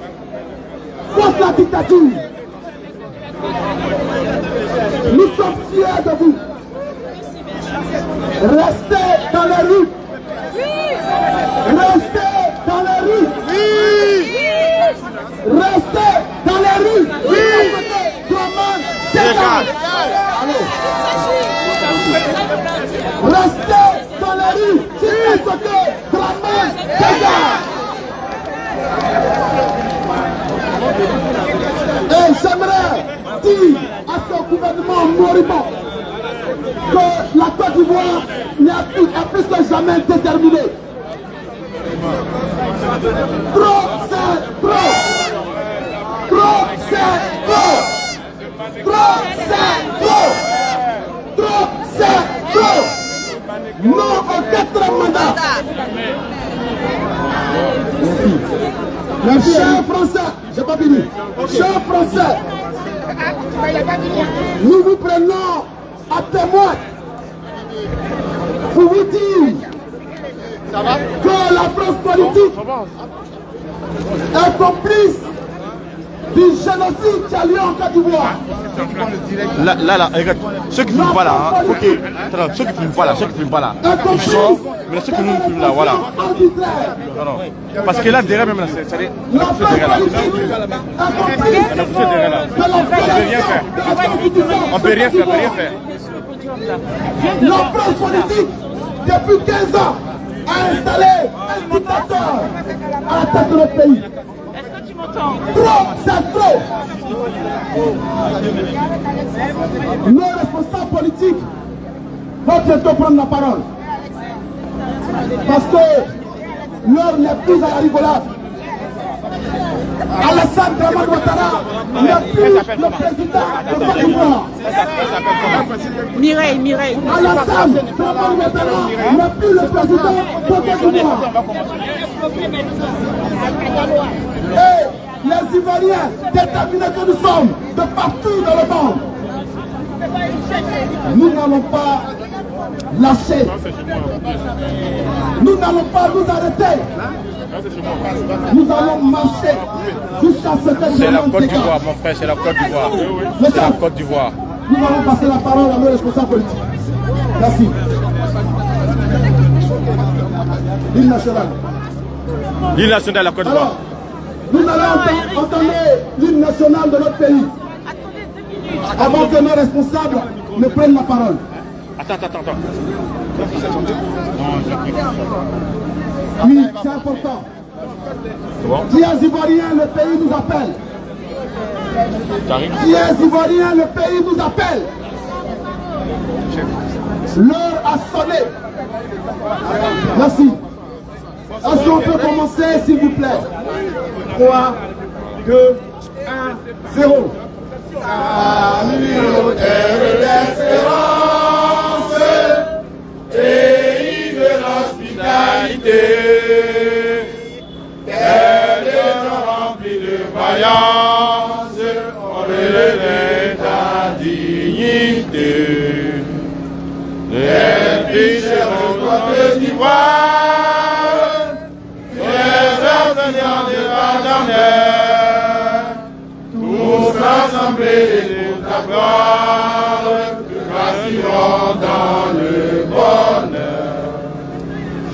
contre la dictature. Nous sommes fiers de vous. Restez dans les rues. Restez dans les rues. Restez dans les rues. Restez dans les rues. Et j'aimerais dire à ce gouvernement moribond que la Côte d'Ivoire est plus que jamais déterminée. Trop, c'est trop. Trop, c'est trop. Trop, c'est trop. Trop, c'est trop. Non aux 4 mandats. Merci. Chers Français, j'ai pas fini. Chers Français, nous vous prenons à témoin pour vous dire que la France politique est complice du génocide qui a lieu en Côte d'Ivoire. Là, regarde, ceux qui ne filment pas là, hein, faut que... Attends, ceux qui ne filment pas là, ils sortent, mais ceux qui nous filment là, voilà. Non. Parce que là, derrière même, là, c'est derrière là. On peut rien faire. La France politique, depuis 15 ans, a installé un dictateur à la tête de notre pays. Trop, c'est trop. Nos responsables politiques vont bientôt prendre la parole. Parce que l'heure n'est plus à la rigolade. Alassane Dramane Ouattara n'est plus le président de Côte d'Ivoire. Mireille. Alassane Dramane Ouattara n'est plus le président de Côte d'Ivoire. Et les Ivoiriens, déterminés que nous sommes, de partout dans le monde, nous n'allons pas lâcher. Nous n'allons pas nous arrêter. Nous allons marcher jusqu'à ce que c'est la Côte d'Ivoire, mon frère, c'est la Côte d'Ivoire. C'est la Côte d'Ivoire. Nous allons passer la parole à nos responsables politiques. Merci. L'île nationale. L'île nationale de la Côte d'Ivoire. Nous allons entendre l'hymne national de notre pays avant que nos responsables ne prennent la parole. Attends. Oui, c'est important. Diaz Ivoirien, le pays nous appelle. Diaz Ivoirien, le pays nous appelle. L'heure a sonné. Merci. Est-ce qu'on peut commencer, s'il vous plaît? 3, 2, 1, 0. Salut, terre d'espérance, pays de l'hospitalité, terre remplie de vaillance, on relève ta dignité. Les fiches de Côte d'Ivoire, les enseignants de Vandamère, tous rassemblés pour ta gloire, rassurons dans le bonheur.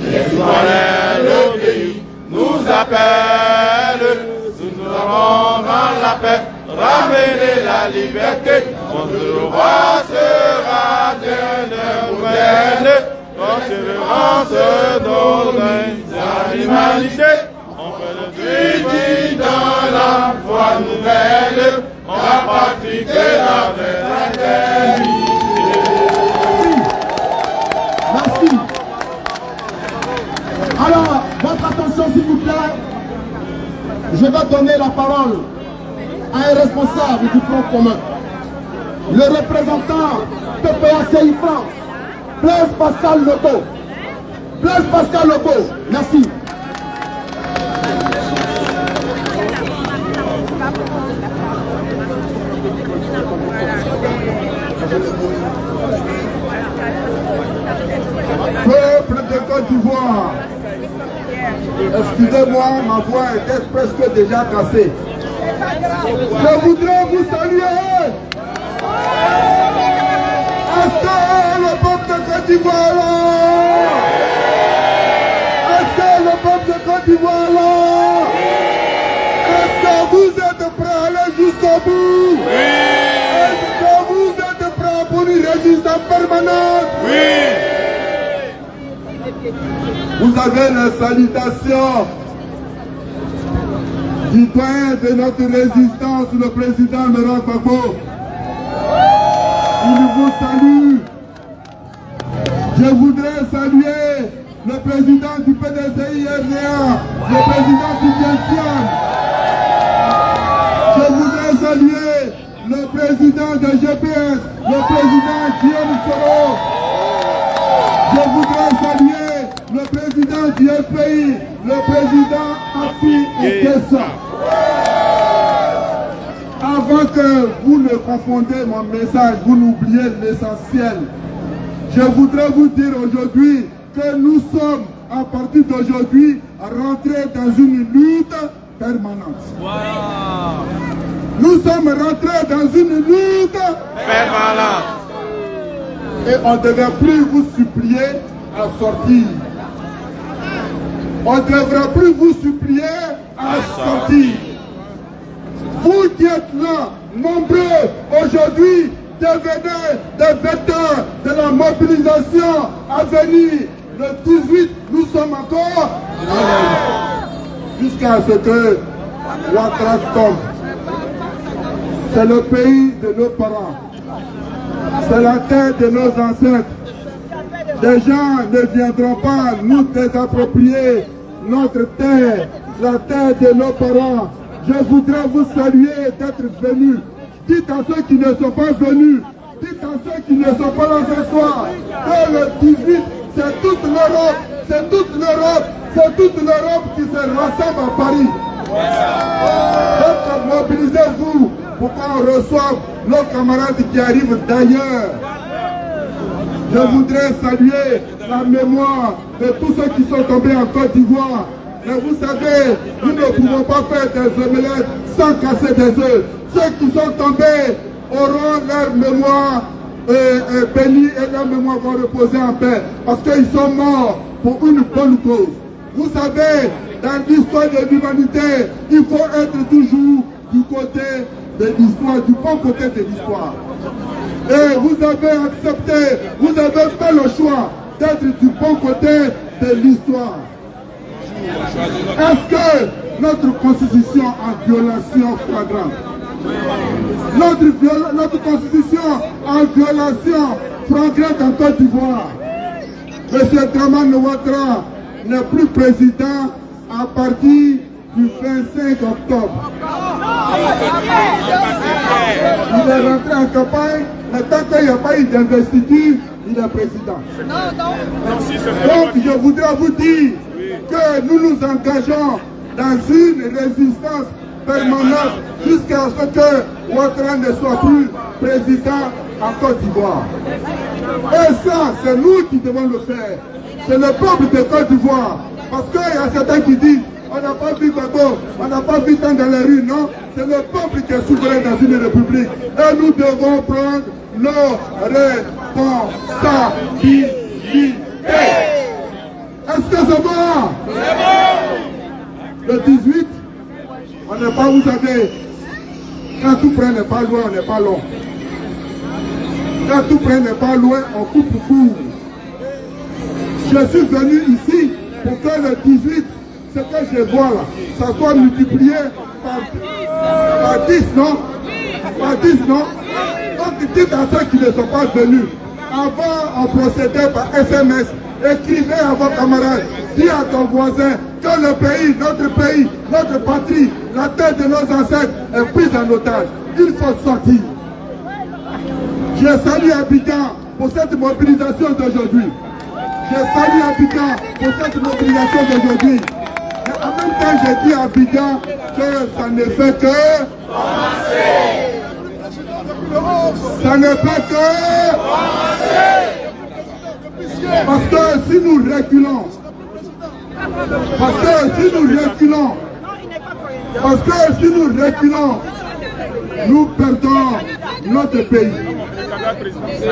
Les Ivoiriens, le pays nous appelle, nous allons rendre la paix, ramener la liberté. Notre roi sera éternel, considérance notre animalité. On fait le crédit dans la foi nouvelle, on va pratiquer la fraternité. Merci. Alors, votre attention s'il vous plaît. Je vais donner la parole à un responsable du Front commun. Le représentant de PACI France, Blaise Pascal Lobo. Blaise Pascal Lobo, merci. Peuple de Côte d'Ivoire, excusez-moi, ma voix était presque déjà cassée. Je voudrais vous saluer. Est-ce que le peuple de Côte d'Ivoire là? Est-ce que le peuple de Côte d'Ivoire là? Est-ce que vous êtes prêts à aller jusqu'au bout? Oui. Est-ce que vous êtes prêts pour une résistance permanente? Oui. Vous avez la salutation du doyen de notre résistance, le président Laurent Gbagbo. Il vous salue. Je voudrais saluer le président du PDCI-RDA, le président du Vientiane. Je voudrais saluer le président de GPS, le président Guillaume Soro. Je voudrais saluer le président du FPI, le président Afi Ekessa. Avant que vous ne confondez mon message, vous n'oubliez l'essentiel. Je voudrais vous dire aujourd'hui que nous sommes, à partir d'aujourd'hui, rentrés dans une lutte permanente. Wow. Nous sommes rentrés dans une lutte permanente. Et on ne devrait plus vous supplier à sortir. On ne devrait plus vous supplier à sortir. Vous qui êtes là, nombreux, aujourd'hui, devenez des vecteurs de la mobilisation à venir. Le 18, nous sommes encore jusqu'à ce que Ouattara tombe. C'est le pays de nos parents. C'est la terre de nos ancêtres. Des gens ne viendront pas nous désapproprier notre terre, la terre de nos parents. Je voudrais vous saluer d'être venus. Dites à ceux qui ne sont pas venus, dites à ceux qui ne sont pas là ce soir, que le 18, c'est toute l'Europe, c'est toute l'Europe, c'est toute l'Europe qui se rassemble à Paris. Donc mobilisez-vous pour qu'on reçoive nos camarades qui arrivent d'ailleurs. Je voudrais saluer la mémoire de tous ceux qui sont tombés en Côte d'Ivoire. Et vous savez, nous ne pouvons pas faire des omelettes sans casser des œufs. Ceux qui sont tombés auront leur mémoire bénie et leur mémoire va reposer en paix. Parce qu'ils sont morts pour une bonne cause. Vous savez, dans l'histoire de l'humanité, il faut être toujours du côté de l'histoire, du bon côté de l'histoire. Et vous avez accepté, vous avez fait le choix d'être du bon côté de l'histoire. Est-ce que notre constitution en violation flagrante, notre constitution en violation flagrante en Côte d'Ivoire, M. Dramane Ouattara n'est plus président à partir du 25 octobre. Il est rentré en campagne, mais tant qu'il n'y a pas eu d'investiture, il est président. Donc je voudrais vous dire que nous nous engageons dans une résistance permanente jusqu'à ce que Ouattara ne soit plus président en Côte d'Ivoire. Et ça, c'est nous qui devons le faire. C'est le peuple de Côte d'Ivoire. Parce qu'il y a certains qui disent on n'a pas vu Gbagbo, on n'a pas vu tant dans les rues, non. C'est le peuple qui est souverain dans une république. Et nous devons prendre nos responsabilités. Est-ce que c'est bon? Le 18, on n'est pas, vous savez, quand tout près n'est pas loin, on n'est pas long. Quand tout près n'est pas loin, on coupe court. Je suis venu ici pour que le 18, ce que je vois là, ça soit multiplié par 10, non? Par 10, non? Donc dites à ceux qui ne sont pas venus, avant on procédait par SMS, écrivez à vos camarades, dis à ton voisin que le pays, notre patrie, la terre de nos ancêtres est prise en otage. Il faut sortir. Je salue Abidjan pour cette mobilisation d'aujourd'hui. Je salue Abidjan pour cette mobilisation d'aujourd'hui. Et en même temps, j'ai dit à Abidjan que ça ne fait que commencer. Ça n'est pas que... Parce que si nous reculons, nous perdons notre pays.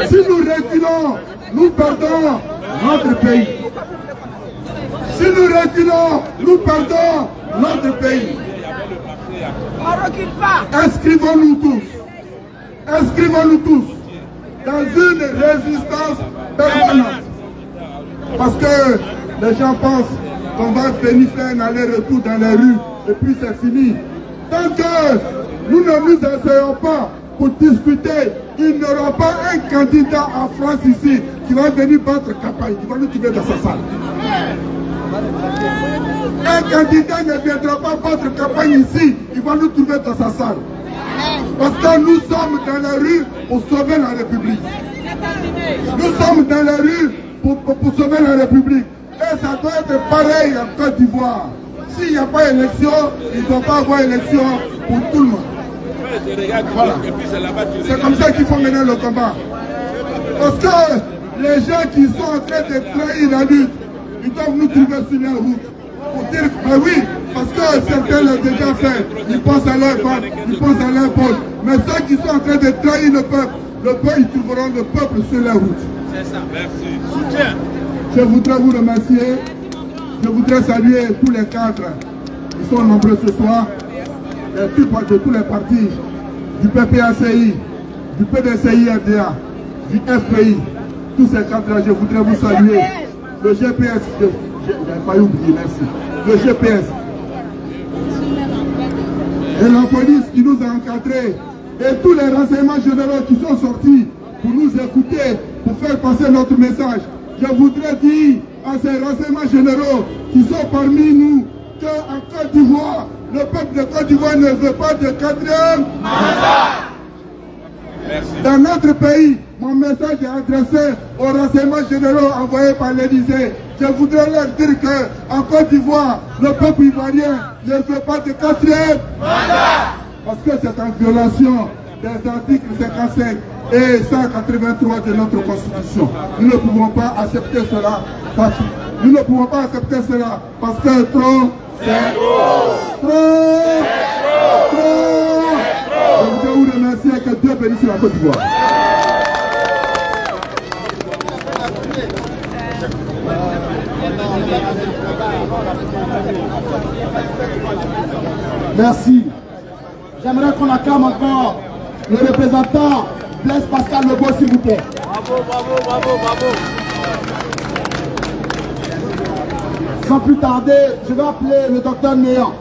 Si nous reculons, nous perdons notre pays. Si nous reculons, nous perdons notre pays. On recule pas. Inscrivons-nous tous dans une résistance permanente. Parce que les gens pensent qu'on va venir faire un aller-retour dans les rues et puis c'est fini. Tant que nous ne nous asseyons pas pour discuter, il n'y aura pas un candidat en France ici qui va venir battre campagne, qui va nous trouver dans sa salle. Un candidat ne viendra pas battre campagne ici, il va nous trouver dans sa salle. Parce que nous sommes dans la rue pour sauver la République. Nous sommes dans la rue pour sauver la République. Et ça doit être pareil en Côte d'Ivoire. S'il n'y a pas d'élection, il ne doit pas avoir élection pour tout le monde. Voilà. C'est comme ça qu'il faut mener le combat. Parce que les gens qui sont en train de trahir la lutte, ils doivent nous trouver sur la route. Pour dire que ben oui, parce que certains l'ont déjà fait. Ils pensent à leur femme, ils pensent à leur pôle. Mais ceux qui sont en train de trahir le peuple, ils trouveront le peuple sur la route. C'est ça, merci. Soutien. Je voudrais vous remercier. Je voudrais saluer tous les cadres qui sont nombreux ce soir, de tous les partis, du PPACI, du PDCI-RDA, du FPI, tous ces cadres-là, je voudrais vous saluer. Le GPS, je n'ai pas oublié, merci. Le GPS. Et la police qui nous a encadrés, et tous les renseignements généraux qui sont sortis pour nous écouter, pour faire passer notre message. Je voudrais dire à ces renseignements généraux qui sont parmi nous qu'en Côte d'Ivoire, le peuple de Côte d'Ivoire ne veut pas de quatrième mandat. Dans notre pays, mon message est adressé aux renseignements généraux envoyés par l'Élysée. Je voudrais leur dire qu'en Côte d'Ivoire, le peuple ivoirien ne veut pas de quatrième mandat. Parce que c'est en violation des articles 55 et 183 de notre Constitution. Nous ne pouvons pas accepter cela. Nous ne pouvons pas accepter cela parce que trop, c'est trop. Je voudrais vous remercier et que Dieu bénisse la Côte d'Ivoire. Merci. J'aimerais qu'on acclame encore le représentant Blaise Pascal Lebeau, s'il vous plaît. Bravo, bravo, bravo, bravo. Sans plus tarder, je vais appeler le docteur Néant.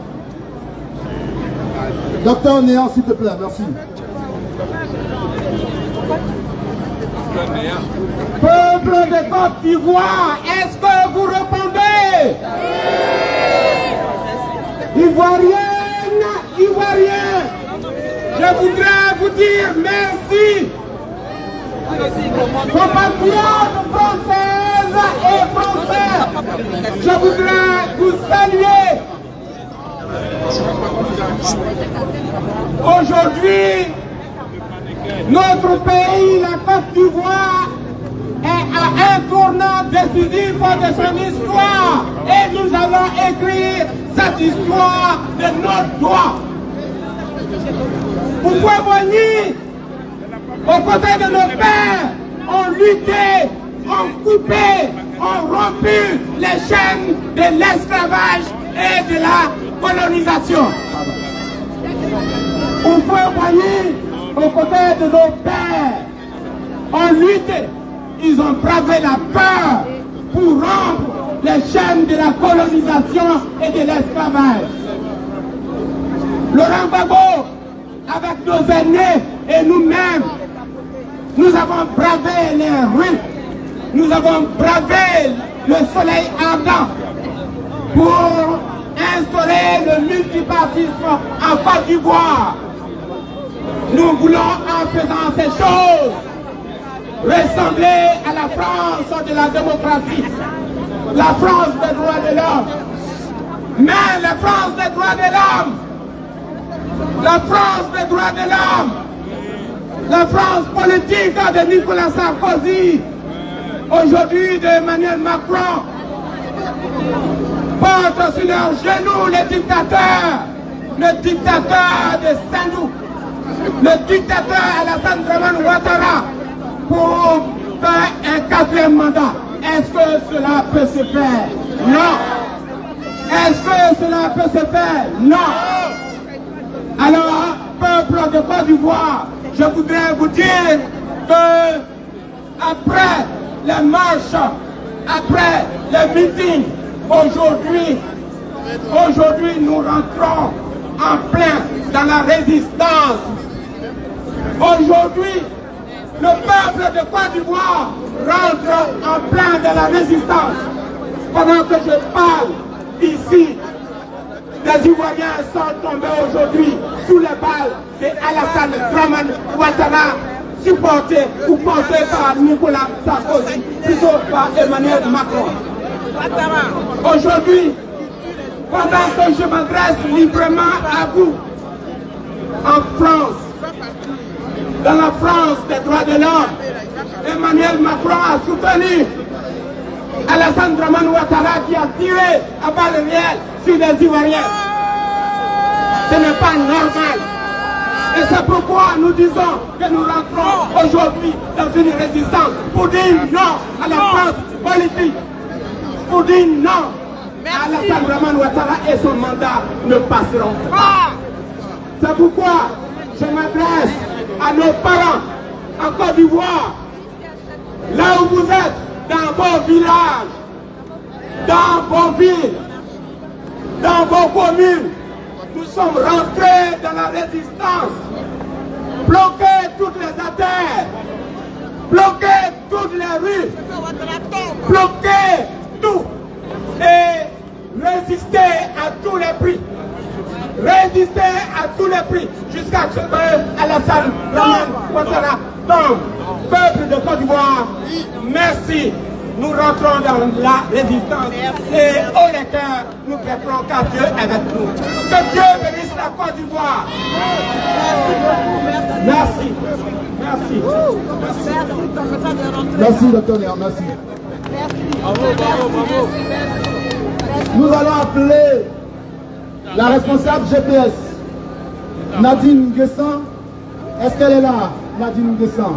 Docteur Néant, s'il te plaît, merci. Peuple de Côte d'Ivoire, est-ce que vous répondez? Ivoirienne, Ivoirien, je voudrais vous dire merci. Compatriotes françaises et français, je voudrais vous saluer. Aujourd'hui, notre pays, la Côte d'Ivoire, est à un tournant décisif de son histoire. Et nous allons écrire cette histoire de notre droit. Vous pouvez venir aux côtés de nos pères, ont lutté, ont coupé, ont rompu les chaînes de l'esclavage et de la colonisation. Vous pouvez venir aux côtés de nos pères, ont lutté, ils ont bravé la peur pour rompre les chaînes de la colonisation et de l'esclavage. Laurent Gbagbo, avec nos aînés et nous-mêmes, nous avons bravé les rues, nous avons bravé le soleil ardent pour instaurer le multipartisme en Côte d'Ivoire. Nous voulons, en faisant ces choses, ressembler à la France de la démocratie, la France des droits de l'homme. Mais la France des droits de l'homme, la France des droits de l'homme, La France politique de Nicolas Sarkozy, aujourd'hui de Emmanuel Macron, porte sur leurs genoux les dictateurs, le dictateur de Sandou, le dictateur Alassane Dramane Ouattara, pour faire un 4e mandat. Est-ce que cela peut se faire? Non. Est-ce que cela peut se faire? Non. Alors, peuple de Côte d'Ivoire, je voudrais vous dire que après les marches, après les meetings, aujourd'hui nous rentrons en plein dans la résistance. Aujourd'hui, le peuple de Côte d'Ivoire rentre en plein dans la résistance. Pendant que je parle ici, les Ivoiriens sont tombés aujourd'hui sous les balles de Alassane Dramane Ouattara, supporté ou porté par Nicolas Sarkozy, plutôt par Emmanuel Macron. Aujourd'hui, pendant que je m'adresse librement à vous, en France, dans la France des droits de l'homme, Emmanuel Macron a soutenu Alassane Dramane Ouattara qui a tiré à balles réelles sur les Ivoiriens. Ce n'est pas normal. Et c'est pourquoi nous disons que nous rentrons aujourd'hui dans une résistance pour dire non à la France politique, pour dire non à Alassane Dramane Ouattara et son mandat ne passeront pas. C'est pourquoi je m'adresse à nos parents en Côte d'Ivoire, là où vous êtes, dans vos villages, dans vos villes, dans vos communes. Nous sommes rentrés dans la résistance, bloquer toutes les artères, bloquer toutes les rues, bloquer tout et résister à tous les prix. Résister à tous les prix jusqu'à ce que Alassane Dramane Ouattara tombe. Peuple de Côte d'Ivoire, merci. Nous rentrons dans la résistance et au lecteur, nous préférons qu'à Dieu avec nous. Que Dieu bénisse la Côte d'Ivoire. Merci. Merci. Merci, docteur Léa, merci. Nous allons appeler la responsable GPS, Nadine Nguessan. Est-ce qu'elle est là, Nadine Nguessan?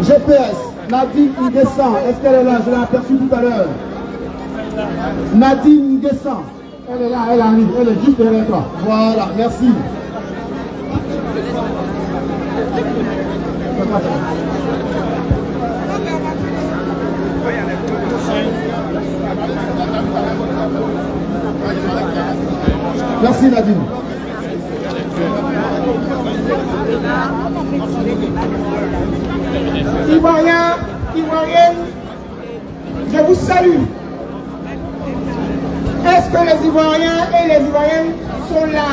GPS, Nadine Nguessan, est-ce qu'elle est là? Je l'ai aperçue tout à l'heure. Nadine Nguessan, elle est là, elle arrive, elle est juste derrière toi. Voilà, merci. Merci Nadine. Ivoiriens, Ivoiriennes, je vous salue. Est-ce que les Ivoiriens et les Ivoiriennes sont là?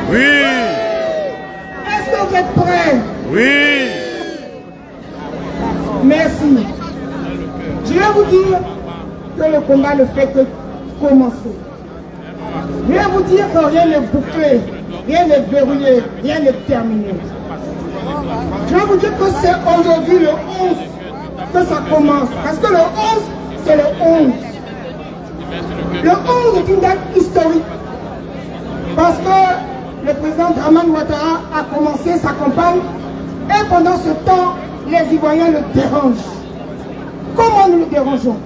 Oui. Est-ce que vous êtes prêts? Oui. Merci. Je vais vous dire que le combat ne fait que commencer. Je vais vous dire que rien n'est bouclé, rien n'est verrouillé, rien n'est terminé. Je vais vous dire que c'est aujourd'hui le 11 que ça commence. Parce que le 11, c'est le 11. Le 11 est une date historique. Parce que le président Dramane Ouattara a commencé sa campagne et pendant ce temps, les Ivoiriens le dérangent. Comment nous le dérangeons?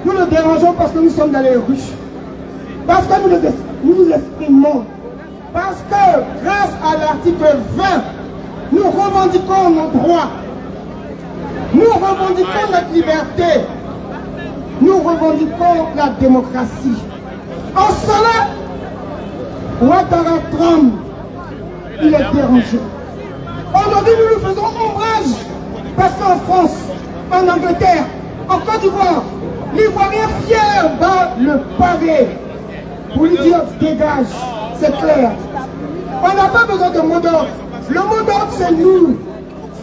Nous le dérangeons parce que nous sommes dans les rues. Parce que nous nous exprimons. Parce que grâce à l'article 20, nous revendiquons nos droits. Nous revendiquons notre liberté. Nous revendiquons la démocratie. En cela, Ouattara tremble. Il est dérangé. Aujourd'hui, nous lui faisons ombrage. Parce qu'en France, en Angleterre, en Côte d'Ivoire, l'Ivoirien fier bat le pavé pour lui dire dégage. C'est clair. On n'a pas besoin de mot d'ordre. Le mot d'ordre, c'est nous.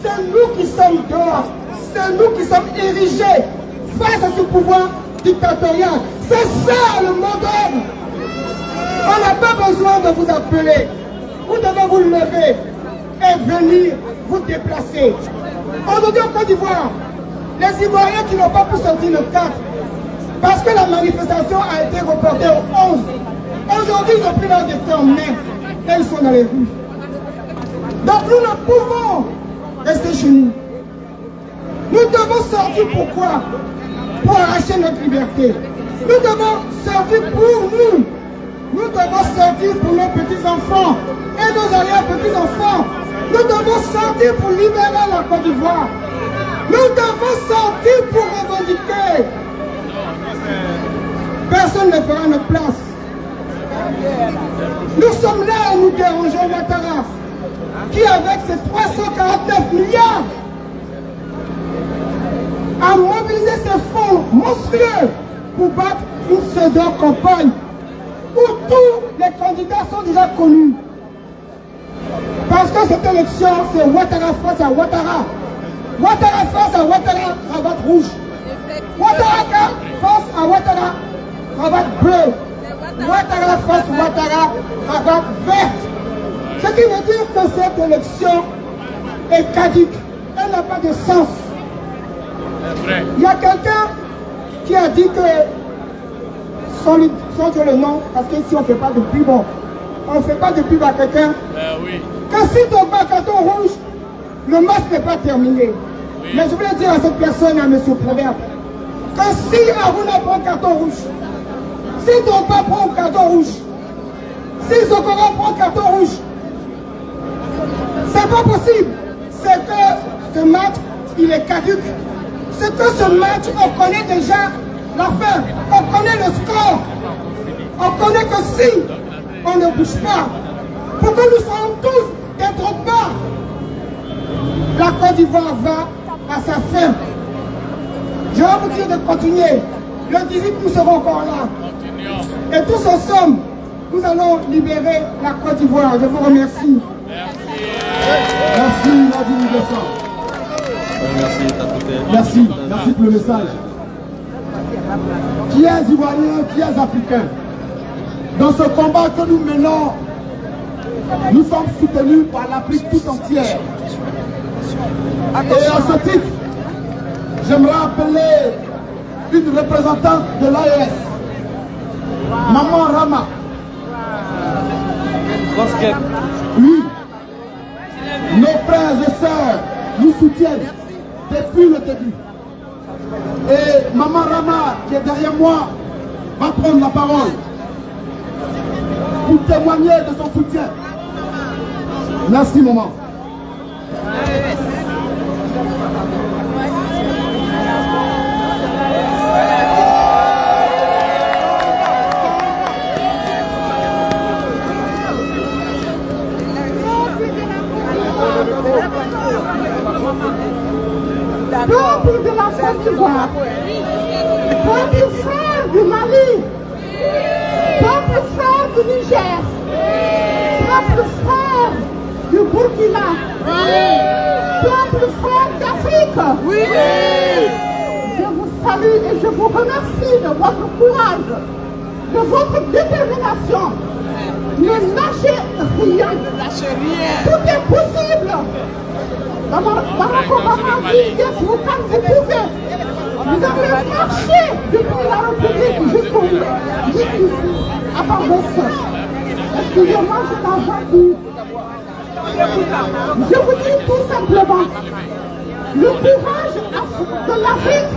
C'est nous qui sommes dehors. C'est nous qui sommes érigés face à ce pouvoir dictatorial. C'est ça le mot d'ordre. On n'a pas besoin de vous appeler. Vous devez vous lever. et venir vous déplacer. Aujourd'hui en Côte d'Ivoire, les Ivoiriens qui n'ont pas pu sortir le 4, parce que la manifestation a été reportée au 11. Aujourd'hui, ils ont pris leur destin en main et ils sont dans les rues. Donc nous ne pouvons rester chez nous. Nous devons sortir pourquoi? Pour arracher notre liberté. Nous devons sortir pour nous. Nous devons sortir pour nos petits-enfants et nos arrière-petits-enfants. Nous devons sortir pour libérer la Côte d'Ivoire. Nous devons sortir pour revendiquer. Personne ne fera notre place. Nous sommes là et nous dérangeons Ouattara, qui avec ses 349 milliards a mobilisé ses fonds monstrueux pour battre une pseudo-campagne où tous les candidats sont déjà connus. Parce que cette élection, c'est Ouattara face à Ouattara. Ouattara face à Ouattara, cravate rouge. Ouattara face à Ouattara, cravate bleue. Ouattara face à Ouattara, cravate verte. Ce qui veut dire que cette élection est caduque. Elle n'a pas de sens. Il y a quelqu'un qui a dit que, sans dire le nom, parce qu'ici on ne fait pas de pub, on ne fait pas de pub à quelqu'un, que si tu bats carton rouge, le match n'est pas terminé. Mais je voulais dire à cette personne, à M. Proverbe, que si Aruna prend carton rouge, si Drogba prend carton rouge, si Zokora prend carton rouge, c'est pas possible. C'est que ce match, il est caduque. C'est que ce match, on connaît déjà la fin. On connaît le score. On connaît que si on ne bouge pas, pour que nous soyons tous des Drogba, la Côte d'Ivoire va à sa fin. Je vais vous dire de continuer. Le 18, nous serons encore là. Et tous ensemble, nous allons libérer la Côte d'Ivoire. Je vous remercie. Merci, Nadine Dessin. Merci pour le message. Qui est Ivoirien, qui est Africain? Dans ce combat que nous menons, nous sommes soutenus par l'Afrique tout entière. Et à ce titre, j'aimerais appeler une représentante de l'AES, Maman Rama. Oui, nos frères et sœurs nous soutiennent depuis le début. Et Maman Rama, qui est derrière moi, va prendre la parole pour témoigner de son soutien. Merci, maman. Peuple de la Côte d'Ivoire, peuple frère du Mali, peuple frère du Niger, peuple frère du Burkina, peuple frère d'Afrique. Je vous salue et je vous remercie de votre courage, de votre détermination. Ne lâchez rien. Tout est possible. Barack Obama dit, yes, vous pouvez. Vous avez marché depuis la République jusqu'ici, à part vos soeurs. Excusez-moi, je t'en dit. Je vous dis tout simplement, le courage de l'Afrique,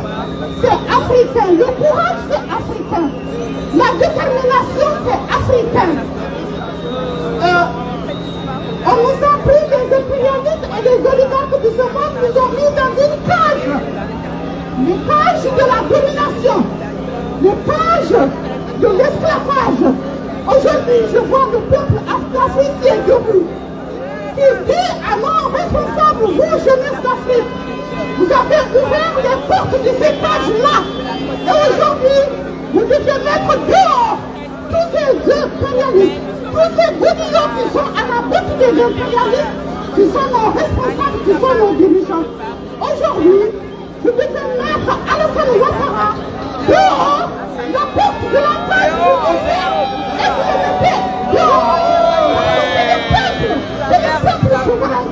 c'est africain. Le courage, c'est africain. La détermination, c'est africain. On nous a pris des impérialistes et des oligarques de ce monde, nous ont mis dans une cage. Les cages de la domination, les cages de l'esclavage. Aujourd'hui, je vois le peuple africain debout, qui dit à nos responsables, vous, jeunesse d'Afrique, vous avez ouvert les portes de ces cages-là. Et aujourd'hui, vous devez mettre dehors tous ces impérialistes. Tous ces bourgeois qui sont à la botte des impérialistes, qui sont nos responsables, qui sont nos dirigeants. Aujourd'hui, vous devez mettre Alassane Ouattara dehors, la porte de la paix est ouverte, et vous le mettez dehors. C'est le peuple souverain.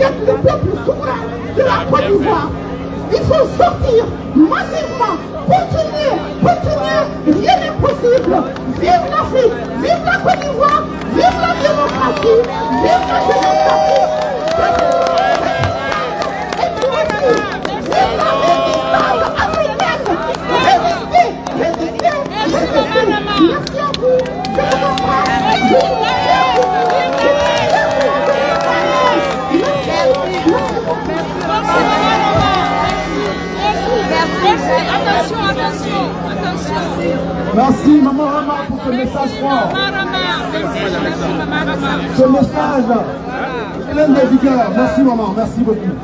d'être le peuple souverain de la Côte d'Ivoire. Il faut sortir massivement, continuer, rien n'est possible. Vive l'Afrique, vive la Côte d'Ivoire, vive la démocratie, vive la démocratie. Et puis aussi, vive la résistance africaine. Résistez. Merci à vous. Je vous Attention. Merci Maman Rama pour ce message fort. Ce message plein de vigueur. Merci Maman, merci beaucoup.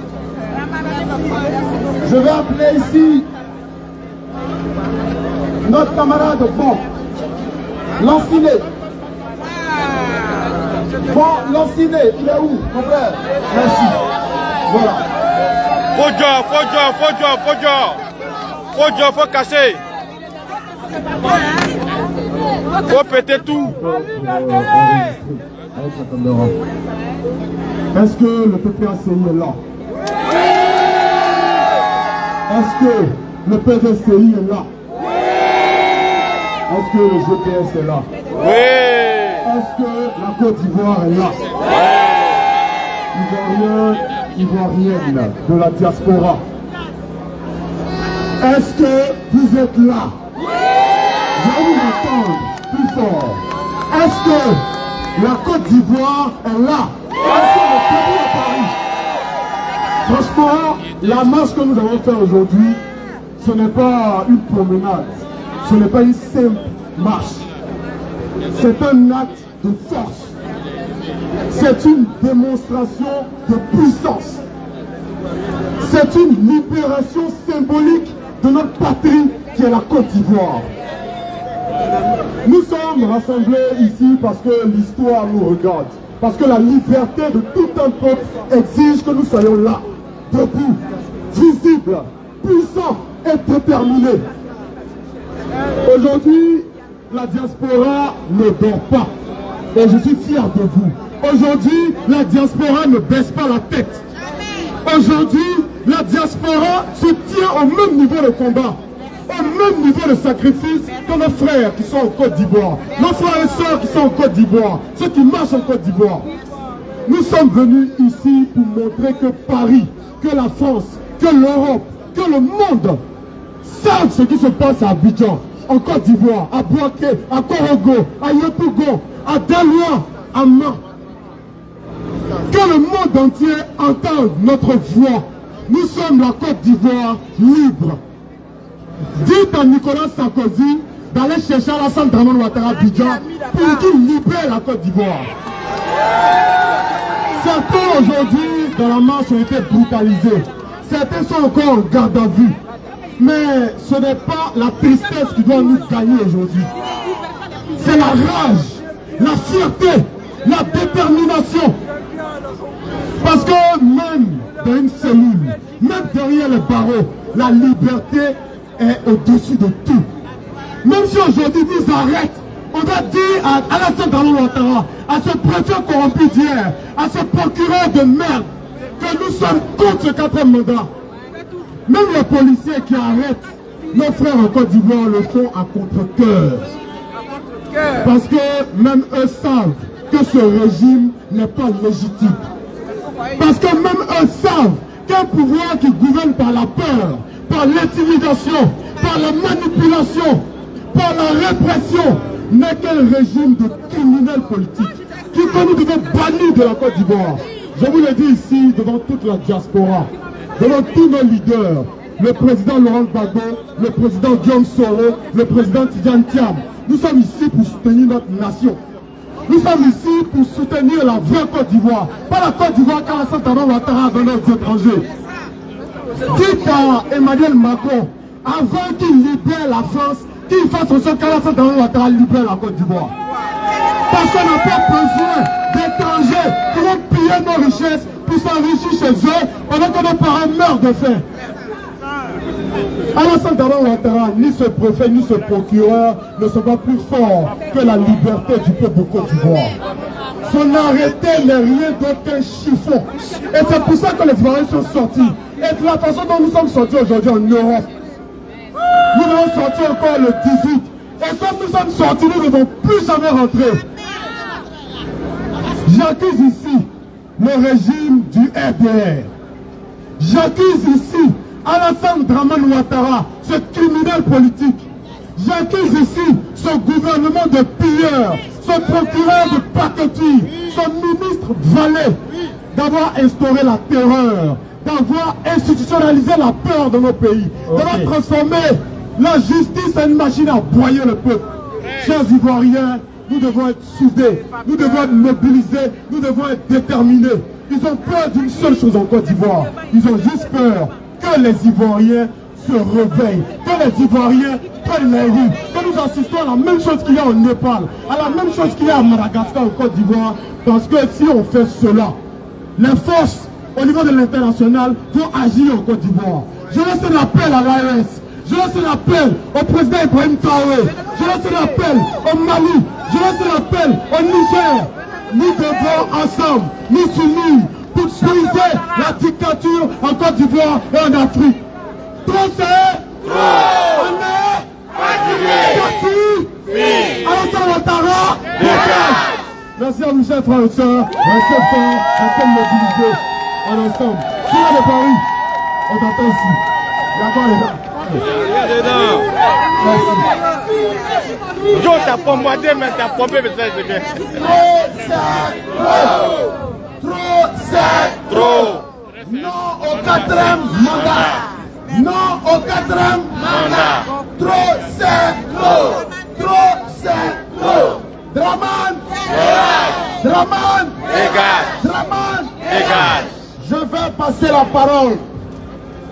Je vais appeler ici notre camarade Bon, Lanciné. Bon, Lanciné, il est où, mon frère? Merci. Voilà. Faut casser. Faut péter tout. Est-ce que le PPACI est là? Est-ce que le PDCI est là? Est-ce que le GPS est là? Oui. Est-ce que la Côte d'Ivoire est là? Ivoirienne de la diaspora. Est-ce que vous êtes là? Je vais vous entendre plus fort. Est-ce que la Côte d'Ivoire est là? Est-ce que le pays est Paris? Franchement, la marche que nous allons faire aujourd'hui, ce n'est pas une promenade. Ce n'est pas une simple marche. C'est un acte de force. C'est une démonstration de puissance. C'est une libération symbolique de notre patrie qui est la Côte d'Ivoire. Nous sommes rassemblés ici parce que l'histoire nous regarde. Parce que la liberté de tout un peuple exige que nous soyons là, debout, visibles, puissants et déterminés. Aujourd'hui, la diaspora ne dort pas. Et je suis fier de vous. Aujourd'hui, la diaspora ne baisse pas la tête. Aujourd'hui, la diaspora se tient au même niveau de combat, au même niveau de sacrifice que nos frères qui sont en Côte d'Ivoire, nos frères et sœurs qui sont en Côte d'Ivoire, ceux qui marchent en Côte d'Ivoire. Nous sommes venus ici pour montrer que Paris, que la France, que l'Europe, que le monde savent ce qui se passe à Abidjan, en Côte d'Ivoire, à Bouaké, à Korogo, à Yopougon, à Daloa, à Mans. Que le monde entier entende notre voix. Nous sommes la Côte d'Ivoire libre. Dites à Nicolas Sarkozy d'aller chercher Alassane Dramane Ouattara à Abidjan pour qu'il libère la Côte d'Ivoire. Certains aujourd'hui dans la marche ont été brutalisés. Certains sont encore en garde à vue. Mais ce n'est pas la tristesse qui doit nous gagner aujourd'hui. C'est la rage, la fierté, la détermination. Parce que même dans une cellule, même derrière les barreaux, la liberté est au-dessus de tout. Même si aujourd'hui ils nous arrêtent, on va dire à Alassane Dramane Ouattara, à ce préfet corrompu d'hier, à ce procureur de merde, que nous sommes contre ce 4e mandat. Même les policiers qui arrêtent nos frères en Côte d'Ivoire le font à contre-cœur. Parce que même eux savent que ce régime n'est pas légitime. Parce que même eux savent qu'un pouvoir qui gouverne par la peur, par l'intimidation, par la manipulation, par la répression, n'est qu'un régime de criminels politiques qui nous devons bannir de la Côte d'Ivoire. Je vous le dis ici devant toute la diaspora, devant tous nos leaders, le président Laurent Gbagbo, le président Guillaume Soro, le président Tidjane Thiam. Nous sommes ici pour soutenir notre nation. Nous sommes ici pour soutenir la vraie Côte d'Ivoire. Pas la Côte d'Ivoire qu'Alassane Dramane Ouattara dans nos étrangers. Dites à Emmanuel Macron, avant qu'il libère la France, qu'il fasse en sorte qu'Alassane Dramane Ouattara libère la Côte d'Ivoire. Parce qu'on n'a pas besoin d'étrangers qui vont piller nos richesses pour s'enrichir chez eux pendant que nos parents meurent de faim. Alassane Dramane Ouattara, ni ce préfet, ni ce procureur ne sont pas plus forts que la liberté du peuple de Côte d'Ivoire. Son arrêté n'est rien d'autre qu'un chiffon. Et c'est pour ça que les Ivoiriens sont sortis. Et de la façon dont nous sommes sortis aujourd'hui en Europe, nous devons sortir encore le 18. Et comme nous sommes sortis, nous ne devons plus jamais rentrer. J'accuse ici le régime du RDR. J'accuse ici Alassane Dramane Ouattara, ce criminel politique. J'accuse ici ce gouvernement de pilleurs, ce procureur de paquetis, ce ministre Vallée, d'avoir instauré la terreur, d'avoir institutionnalisé la peur dans nos pays, d'avoir transformé la justice en une machine à broyer le peuple. Chers Ivoiriens, nous devons être soudés, nous devons être mobilisés, nous devons être déterminés. Ils ont peur d'une seule chose en Côte d'Ivoire. Ils ont juste peur que les Ivoiriens se réveillent, que les Ivoiriens prennent les rues, que nous assistons à la même chose qu'il y a au Népal, à la même chose qu'il y a à Madagascar, en Côte d'Ivoire. Parce que si on fait cela, les forces au niveau de l'international vont agir en Côte d'Ivoire. Je lance un appel à l'AES. Je lance un appel au président Ibrahim Traoré. Je lance un appel au Mali. Je lance un appel au Niger. Nous devons ensemble nous unir pour briser la dictature en Côte d'Ivoire et en Afrique. Trop c'est on est fatigué. Alassane Ouattara. Merci à nous, chers frères et sœurs. Restez forts, restez mobilisés en ensemble. Sur de Paris, on t'entend ici. Là-bas, les gars. Yo, t'as pas moité, mais t'as pompé, mais ça c'est bien. Trop, c'est trop. Non au 4e mandat. Non au 4e mandat. Trop, c'est trop. Trop, c'est trop. Dramane, Dramane, Dramane, je vais passer la parole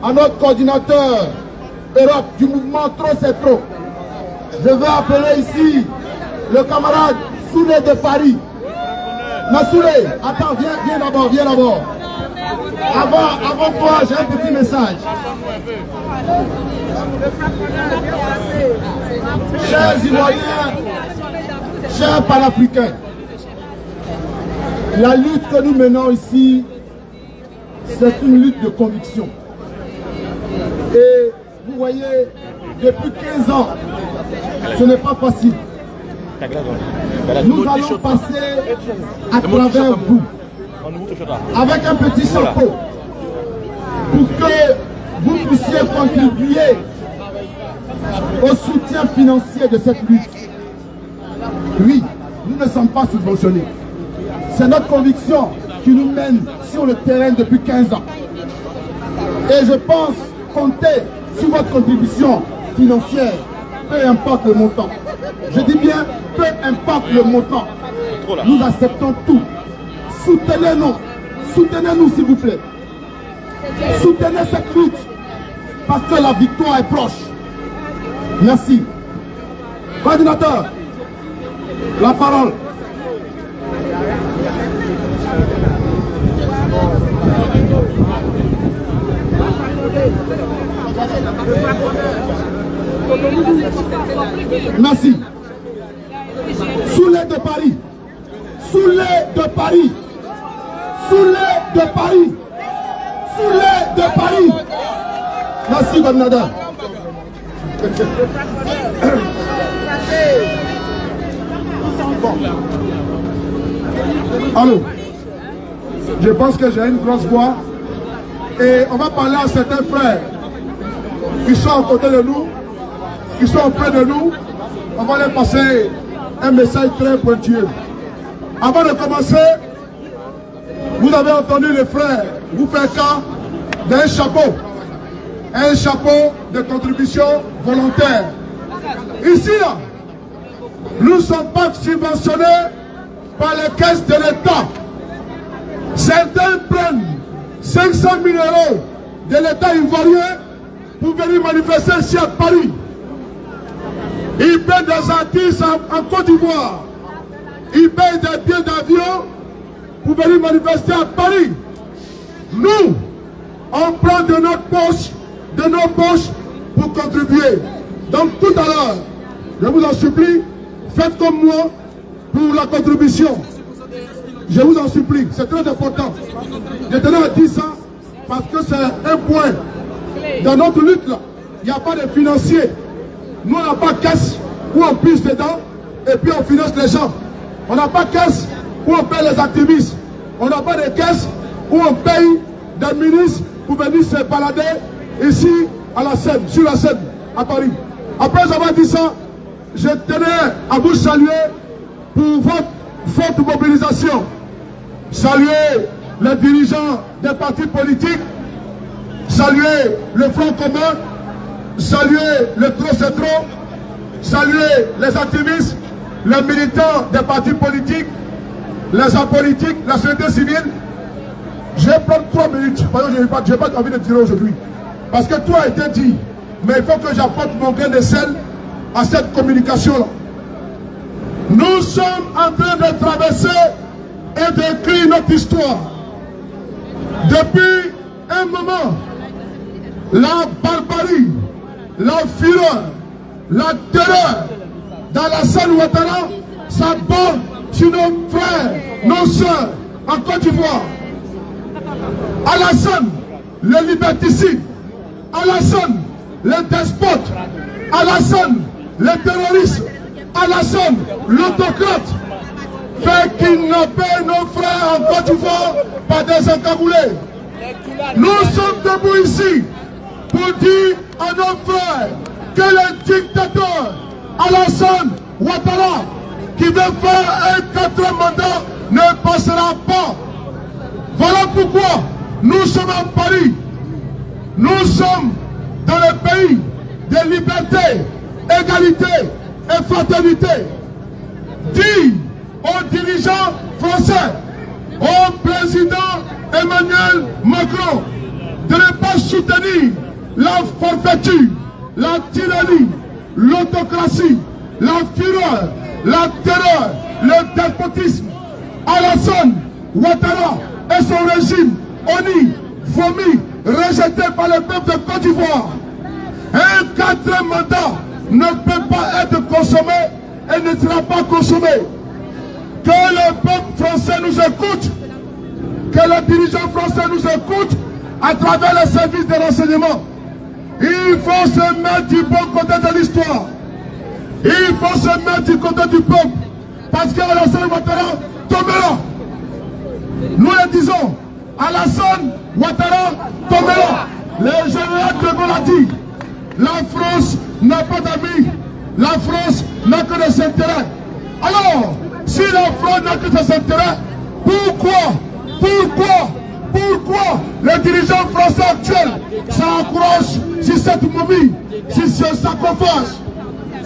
à notre coordinateur Europe du mouvement Trop c'est trop. Je vais appeler ici le camarade Soulé de Paris. Soulé, attends, viens d'abord, viens d'abord. Avant toi, j'ai un petit message. Chers Ivoiriens, chers panafricains, la lutte que nous menons ici, c'est une lutte de conviction. Et vous voyez, depuis 15 ans, ce n'est pas facile. Nous allons passer à travers vous, avec un petit chapeau, pour que vous puissiez contribuer au soutien financier de cette lutte. Oui, nous ne sommes pas subventionnés. C'est notre conviction qui nous mène sur le terrain depuis 15 ans. Et je pense compter sur votre contribution financière, peu importe le montant. Je dis bien, peu importe le montant. Nous acceptons tout. Soutenez-nous. Soutenez-nous, s'il vous plaît. Soutenez cette lutte, parce que la victoire est proche. Merci. Coordinateur, la parole. Merci. Soulé de Paris. Soulé de Paris. Soulé de Paris. Soulé de Paris. Merci, coordinateur. Allô, je pense que j'ai une grosse voix et on va parler à certains frères qui sont à côté de nous, qui sont auprès de nous. On va leur passer un message très pointueux. Avant de commencer, vous avez entendu les frères vous faire cas d'un chapeau. Un chapeau de contribution volontaire. Ici, là, nous ne sommes pas subventionnés par les caisses de l'État. Certains prennent 500 000 € de l'État ivoirien pour venir manifester ici à Paris. Ils payent des artistes en Côte d'Ivoire. Ils payent des billets d'avion pour venir manifester à Paris. Nous, on prend de notre poche, de nos poches pour contribuer. Donc tout à l'heure, je vous en supplie, faites comme moi pour la contribution. Je vous en supplie, c'est très important. Je tenais à dire ça parce que c'est un point. Dans notre lutte, là, il n'y a pas de financier. Nous, on n'a pas de caisse où on pisse dedans et puis on finance les gens. On n'a pas de caisse où on paye les activistes. On n'a pas de caisse où on paye des ministres pour venir se balader ici à la Seine, sur la Seine, à Paris. Après avoir dit ça, je tenais à vous saluer pour votre forte mobilisation. Saluer les dirigeants des partis politiques, saluer le Front commun, saluer le Trocetro, saluer les activistes, les militants des partis politiques, les apolitiques, la société civile. Je vais prendre 3 minutes, parce que je n'ai pas envie de tirer aujourd'hui. Parce que tout a été dit, mais il faut que j'apporte mon grain de sel à cette communication-là. Nous sommes en train de traverser et d'écrire notre histoire. Depuis un moment, la barbarie, la fureur, la terreur dans la Alassane Ouattara s'abat sur nos frères, nos soeurs en Côte d'Ivoire. Alassane, le liberticide. Alassane, le despote. Alassane, le terroriste. Alassane, l'autocrate, fait kidnapper nos frères en Côte d'Ivoire par des encagoulés. Nous sommes debout ici pour dire à nos frères que le dictateur Alassane Ouattara, qui veut faire un 4e mandat, ne passera pas. Voilà pourquoi nous sommes à Paris. Nous sommes dans le pays de liberté, égalité et fraternité. Dis aux dirigeants français, au président Emmanuel Macron, de ne pas soutenir la forfaiture, la tyrannie, l'autocratie, la fureur, la terreur, le despotisme. Alassane Ouattara et son régime honni, vomi, rejeté par le peuple de Côte d'Ivoire. Un 4e mandat ne peut pas être consommé et ne sera pas consommé. Que le peuple français nous écoute, que les dirigeants français nous écoutent à travers les services de renseignement. Il faut se mettre du bon côté de l'histoire. Il faut se mettre du côté du peuple. Parce qu'Alassane Ouattara tombera. Nous le disons, Alassane Ouattara tombera. Le général de Gaulle a dit, la France n'a pas d'amis, la France n'a que des intérêts. Alors, si la France n'a que des intérêts, pourquoi les dirigeants français actuels s'accrochent sur cette momie, sur ce sarcophage?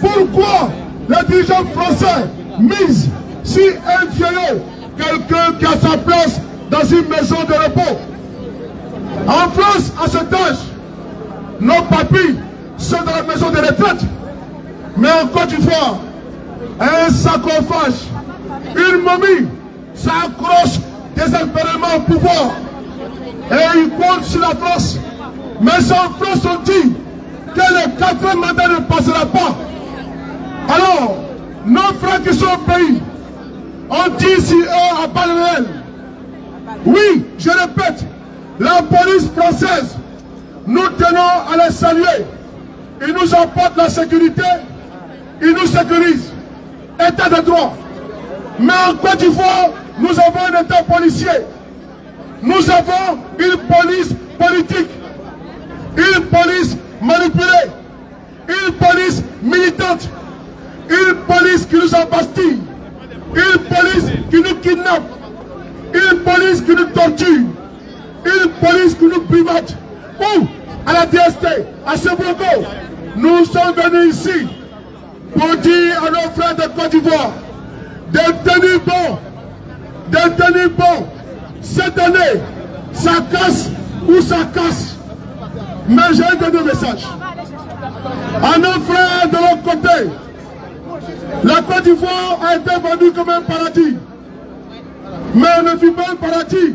Pourquoi les dirigeants français misent sur un vieillot, quelqu'un qui a sa place dans une maison de repos? En France, à cet âge, nos papis sont dans la maison de retraite. Mais en Côte d'Ivoire, un sarcophage, une momie s'accroche désespérément au pouvoir. Et ils comptent sur la France. Mais en France, on dit que le 4e mandat ne passera pas. Alors, nos frères qui sont au pays, on dit si eux à balles réelles. Oui, je répète, la police française, nous tenons à les saluer. Ils nous apportent la sécurité, ils nous sécurisent. État de droit. Mais en Côte d'Ivoire, nous avons un état policier. Nous avons une police politique, une police manipulée, une police militante, une police qui nous embastille, une police qui nous kidnappe, une police qui nous torture, une police qui nous private. Ou à la DST, à Sebongo, nous sommes venus ici pour dire à nos frères de Côte d'Ivoire de tenir bon, cette année, ça casse ou ça casse. Mais j'ai donné un message à nos frères de l'autre côté. La Côte d'Ivoire a été vendue comme un paradis. Mais on ne vit pas un paradis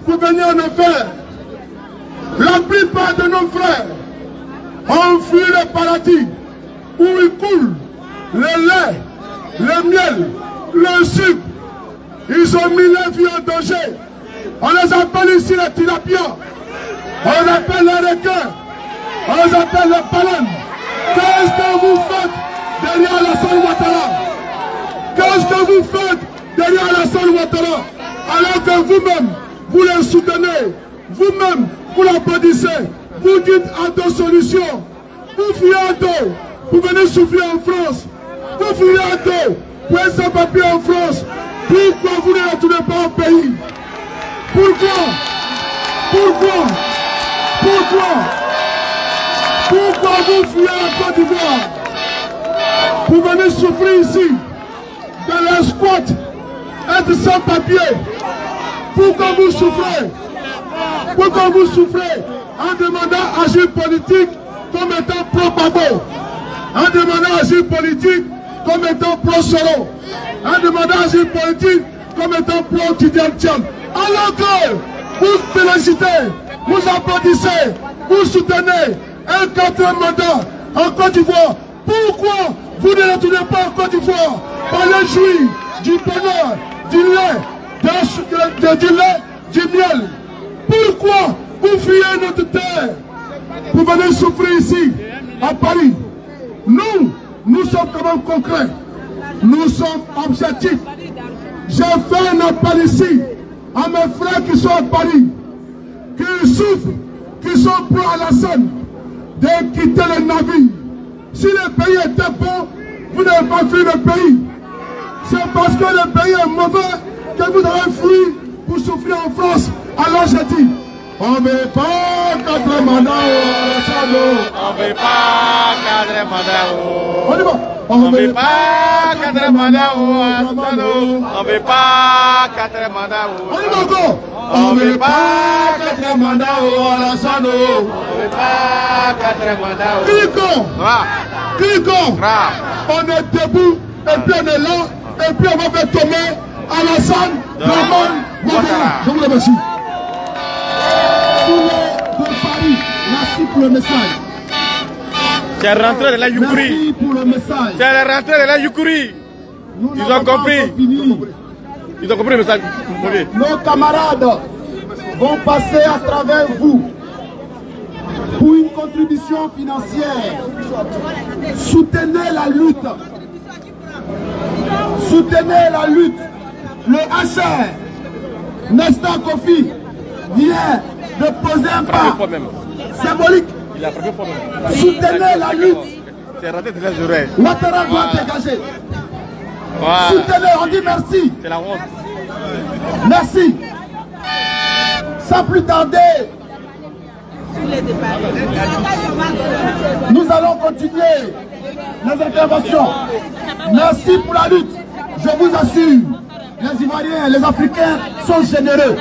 pour venir en enfer. La plupart de nos frères ont fui le paradis où il coule le lait, le miel, le sucre. Ils ont mis les vies en danger. On les appelle ici les tilapias. On les appelle les requins. On les appelle les baleines. Qu'est-ce que vous faites derrière Alassane Ouattara? Qu'est-ce que vous faites derrière Alassane Ouattara? Alors que vous-même, vous les soutenez. Vous-même, vous l'applaudissez. Vous dites à deux solutions. Vous fuyez à dos. Vous venez souffler en France. Vous fuyez à dos. Vous êtes sans papier en France. Pourquoi vous ne retournez pas au pays? Pourquoi? Pourquoi? Pourquoi? Pourquoi vous fuyez la Côte d'Ivoire? Vous venez souffrir ici, dans les squats, être sans papier. Pourquoi vous souffrez? Pourquoi vous souffrez en demandant asile politique comme étant pro-Babo, en demandant asile politique comme étant pro-Soro, en demandant asile politique comme étant pro-Tidiane Tcham? Alors que vous félicitez, vous applaudissez, vous soutenez un 4e mandat en Côte d'Ivoire, pourquoi vous ne retournez pas en Côte d'Ivoire pour aller jouir du bonheur, du lait, du miel? Pourquoi vous fuyez notre terre? Vous venez souffrir ici, à Paris. Nous sommes quand même concrets. Nous sommes objectifs. J'ai fait un appel ici à mes frères qui sont à Paris, qui souffrent, qui sont pro Alassane, de quitter le navire. Si le pays était bon, vous n'avez pas fui le pays. C'est parce que le pays est mauvais que vous avez fui pour souffrir en France. Alors j'ai dit, on ne veut pas 4 mandats au Alassane. On ne veut pas 4 mandats. On y va. On ne veut pas 4 mandats au Alassane. On ne veut pas 4 mandats au Alassane. On ne veut pas 4 mandats au Alassane. On ne veut pas 4 mandats au Alassane. Cliquons. On est debout et puis on est là et puis on va faire tomber Alassane Dramane Ouattara. Je vous remercie. Pour Paris, merci pour le message. C'est rentré de la Yukuri. Merci pour le message. C'est rentré de la Yukuri. Ils ont compris. Ils ont compris le message. Nos camarades vont passer à travers vous pour une contribution financière. Soutenez la lutte. Soutenez la lutte. Le HR, Nestor Kofi, vient de poser un pas symbolique. Il a frappé fort même. Soutenez la lutte. C'est rentré de les oreilles. Ouattara doit dégager. Voilà. Soutenez, on dit merci. C'est la honte. Merci. Sans plus tarder, nous allons continuer les interventions. Merci pour la lutte. Je vous assure, les Ivoiriens, les Africains sont généreux.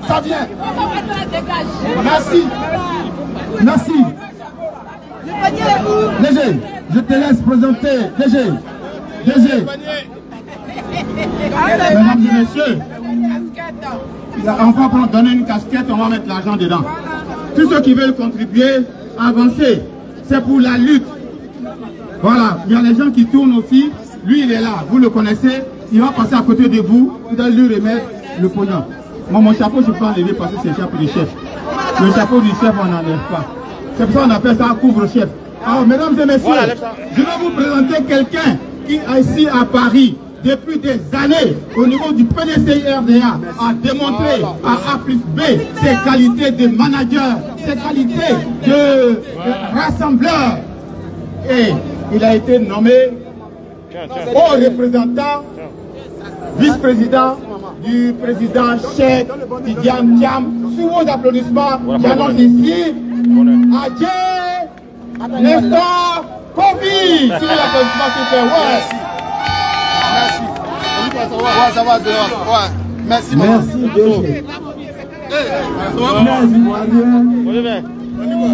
Ça vient. Merci. Merci. DG, je te laisse présenter. DG. Mesdames et messieurs, on va donner une casquette, on va mettre l'argent dedans. Tous ceux qui veulent contribuer, avancer, c'est pour la lutte. Voilà, il y a les gens qui tournent aussi. Lui, il est là, vous le connaissez. Il va passer à côté de vous, vous allez lui remettre le pognon. Moi, mon chapeau, je peux enlever parce que c'est le chapeau du chef. Le chapeau du chef, on n'enlève pas. C'est pour ça qu'on appelle ça un couvre-chef. Alors, mesdames et messieurs, voilà, je vais vous présenter quelqu'un qui est ici à Paris depuis des années au niveau du PDCI-RDA a démontré à A+B ses qualités de manager, ses qualités de rassembleur. Et il a été nommé haut représentant, vice-président du président Cheikh Tidiane Tcham. Sous vos applaudissements, j'annonce ici Adjé Nestor Kofi. Sous vos applaudissements, s'il vous plaît. Ouais. Merci. Ouais, ça va, ouais. Merci, maman.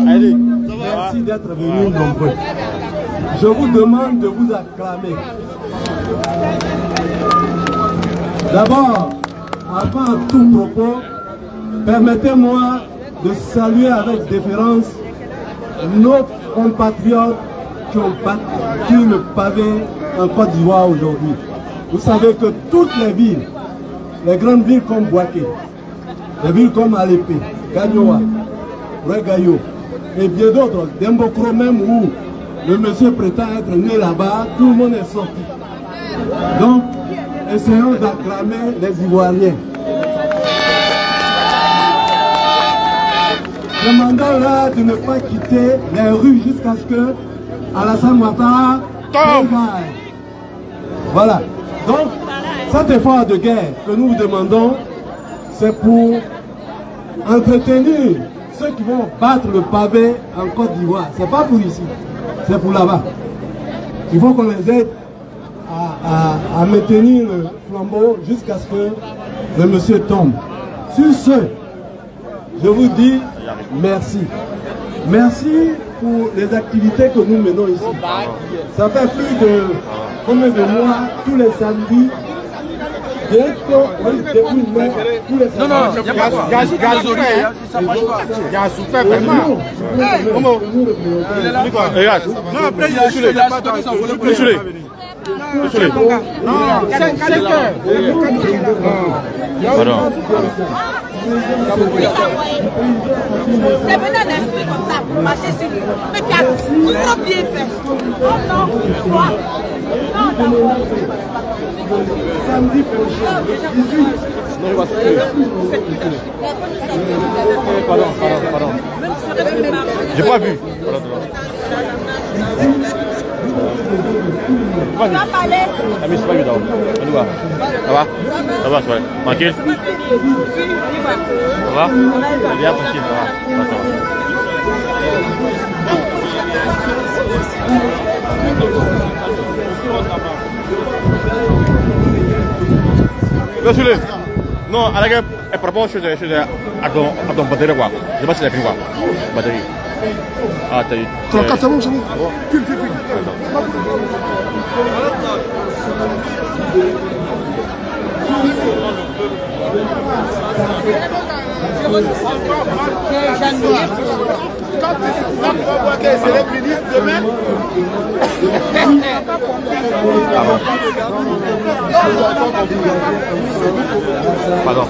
Merci, merci d'être venus nombreux. Je vous demande de vous acclamer. D'abord, avant tout propos, permettez-moi de saluer avec déférence nos compatriotes qui ont battu le pavé en Côte d'Ivoire aujourd'hui. Vous savez que toutes les villes les grandes villes comme Bouaké, les villes comme Alépé, Gagnoa, Regayo et bien d'autres, Dembokro même où le monsieur prétend être né là-bas, tout le monde est sorti. Donc, essayons d'acclamer les Ivoiriens. Demandons-leur de ne pas quitter les rues jusqu'à ce que Alassane Ouattara regagne. Voilà. Donc, cet effort de guerre que nous vous demandons, c'est pour entretenir ceux qui vont battre le pavé en Côte d'Ivoire. C'est pas pour ici, c'est pour là-bas. Il faut qu'on les aide à maintenir le flambeau jusqu'à ce que le monsieur tombe. Sur ce, je vous dis merci. Merci pour les activités que nous menons ici. Ça fait plus de combien de mois, tous les samedis, depuis mai, tous les samedis. Non, non, il n'y a pas quoi. Il y a un souffert vraiment. Comment? Regarde. Non, après il y a non, 5 heures. Pardon. C'est venu un esprit comme ça pour marcher sur lui. Mais tu as trop bien fait. Oh non, quoi? Non, non. Samedi prochain, le 18. Pardon. J'ai pas vu. Tu vas parler? Ah mais c'est pas évident. On y va. Ça va? Ça va, c'est vrai. Tranquille? Ça va? C'est bien, tranquille, ça va. Désolé. Non, à la gueule, elle propose à ton batterie quoi. Je sais pas si elle a fini quoi. Batterie. Ah, t'as eu. C'est bon, c'est bon. File. Quand tu vas c'est le ministre demain. Pardon.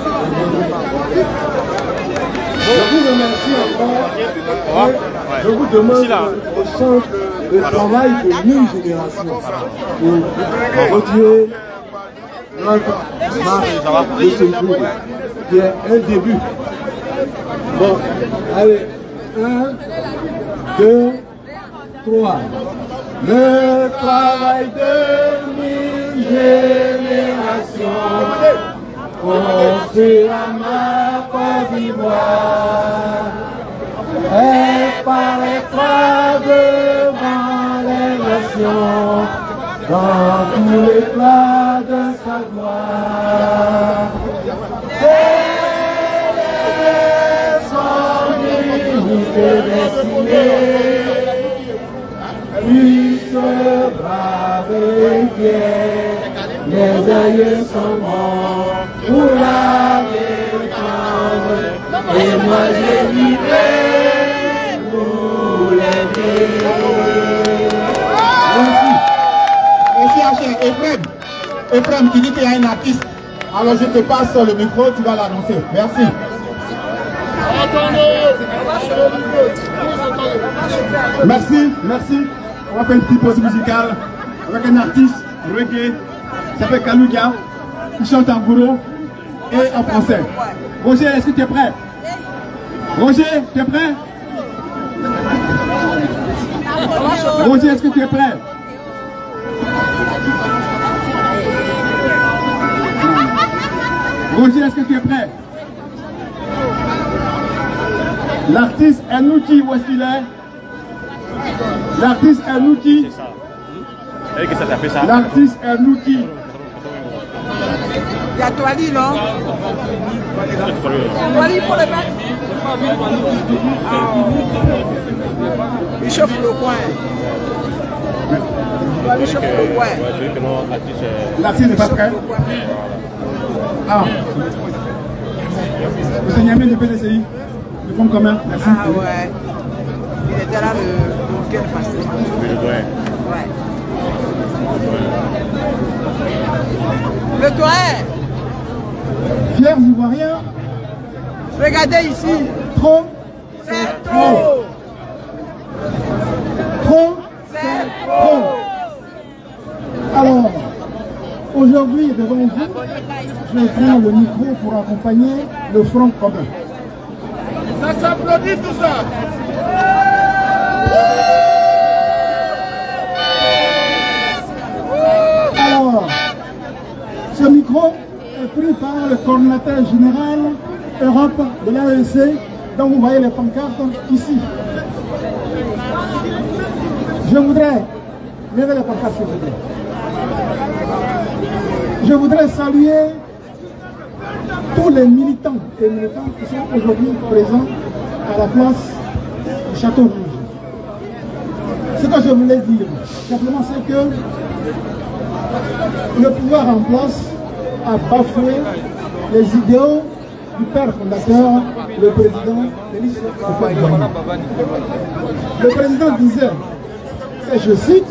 Je vous remercie encore. Je vous demande l'échange de travail de 1000 générations pour retirer notre marche de ce jour, qui est un début. Bon, allez, 1, 2, 3. Le travail de 1000 générations construira ma Côte d'Ivoire et paraîtra devant les nations dans tout l'éclat de sa gloire. Et son unité destinée puisse braver fier. Les aïeux sont morts pour la défendre. Et moi j'ai livré pour l'aider. Merci Hachem. Ephraim qui dit qu'il y a un artiste. Alors je te passe le micro, tu vas l'annoncer. Merci. Merci. On va faire une petite pause musicale avec un artiste reggae qui s'appelle Kalouga, qui chante en gouro et en français. Roger, est-ce que tu es prêt? Roger, tu es prêt? Roger, est-ce que tu es prêt? Roger, est-ce que tu es prêt? L'artiste Enouki, où est-ce qu'il est? L'artiste Enouki. L'artiste Enouki. Il y a Toali, non? Toali, il faut le mettre. Il chauffe le coin. Il chauffe le coin. L'artiste n'est pas prêt? Ah. Monsieur Niamé du PDCI, du Fonds commun. Merci. Ah ouais. Il était là le week-end passé. Ouais. Le doyen. Fiers Ivoiriens. Regardez ici. Trop, c'est trop. Trop, c'est trop. Alors, aujourd'hui, devant vous, je vais prendre le micro pour accompagner le Front commun. Ça s'applaudit tout ça. Alors, ce micro est pris par le coordinateur général Europe de l'AEC, dont vous voyez les pancartes ici. Je voudrais lever les pancartes, s'il vous plaît. Je voudrais saluer tous les militants et militantes qui sont aujourd'hui présents à la place du Château Rouge. Ce que je voulais dire, simplement, c'est que le pouvoir en place a bafoué les idéaux du père fondateur, le président Félix Houphouët-Boigny. Le président disait, et je cite,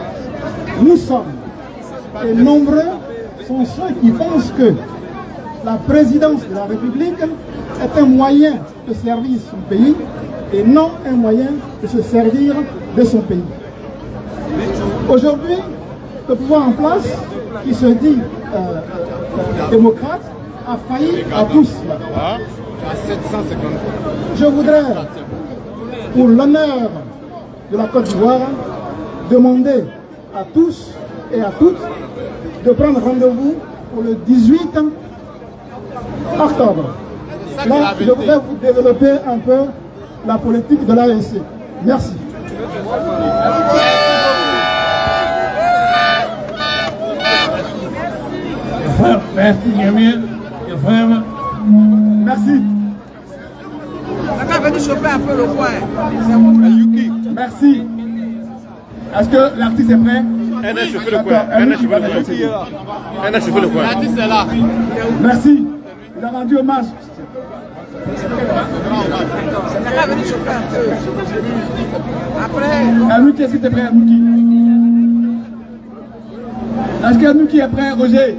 « Nous sommes, et nombreux sont ceux qui pensent que la présidence de la République est un moyen de servir son pays et non un moyen de se servir de son pays. » Aujourd'hui, le pouvoir en place, qui se dit démocrate, a failli à tous. Je voudrais, pour l'honneur de la Côte d'Ivoire, demander à tous et à toutes de prendre rendez-vous pour le 18 octobre. Là, je voudrais vous développer un peu la politique de l'AEC. Merci. Merci, Yamil. Merci. On a venu chauffer un peu le coin. Merci. Est-ce que l'artiste est prêt? Un a chauffé le coin. L'artiste est là. Merci. Il a rendu hommage. On a venu chauffer un peu. Après. Anouki, est-ce que tu es prêt, Anouki? Est-ce que Anouki est prêt, Roger?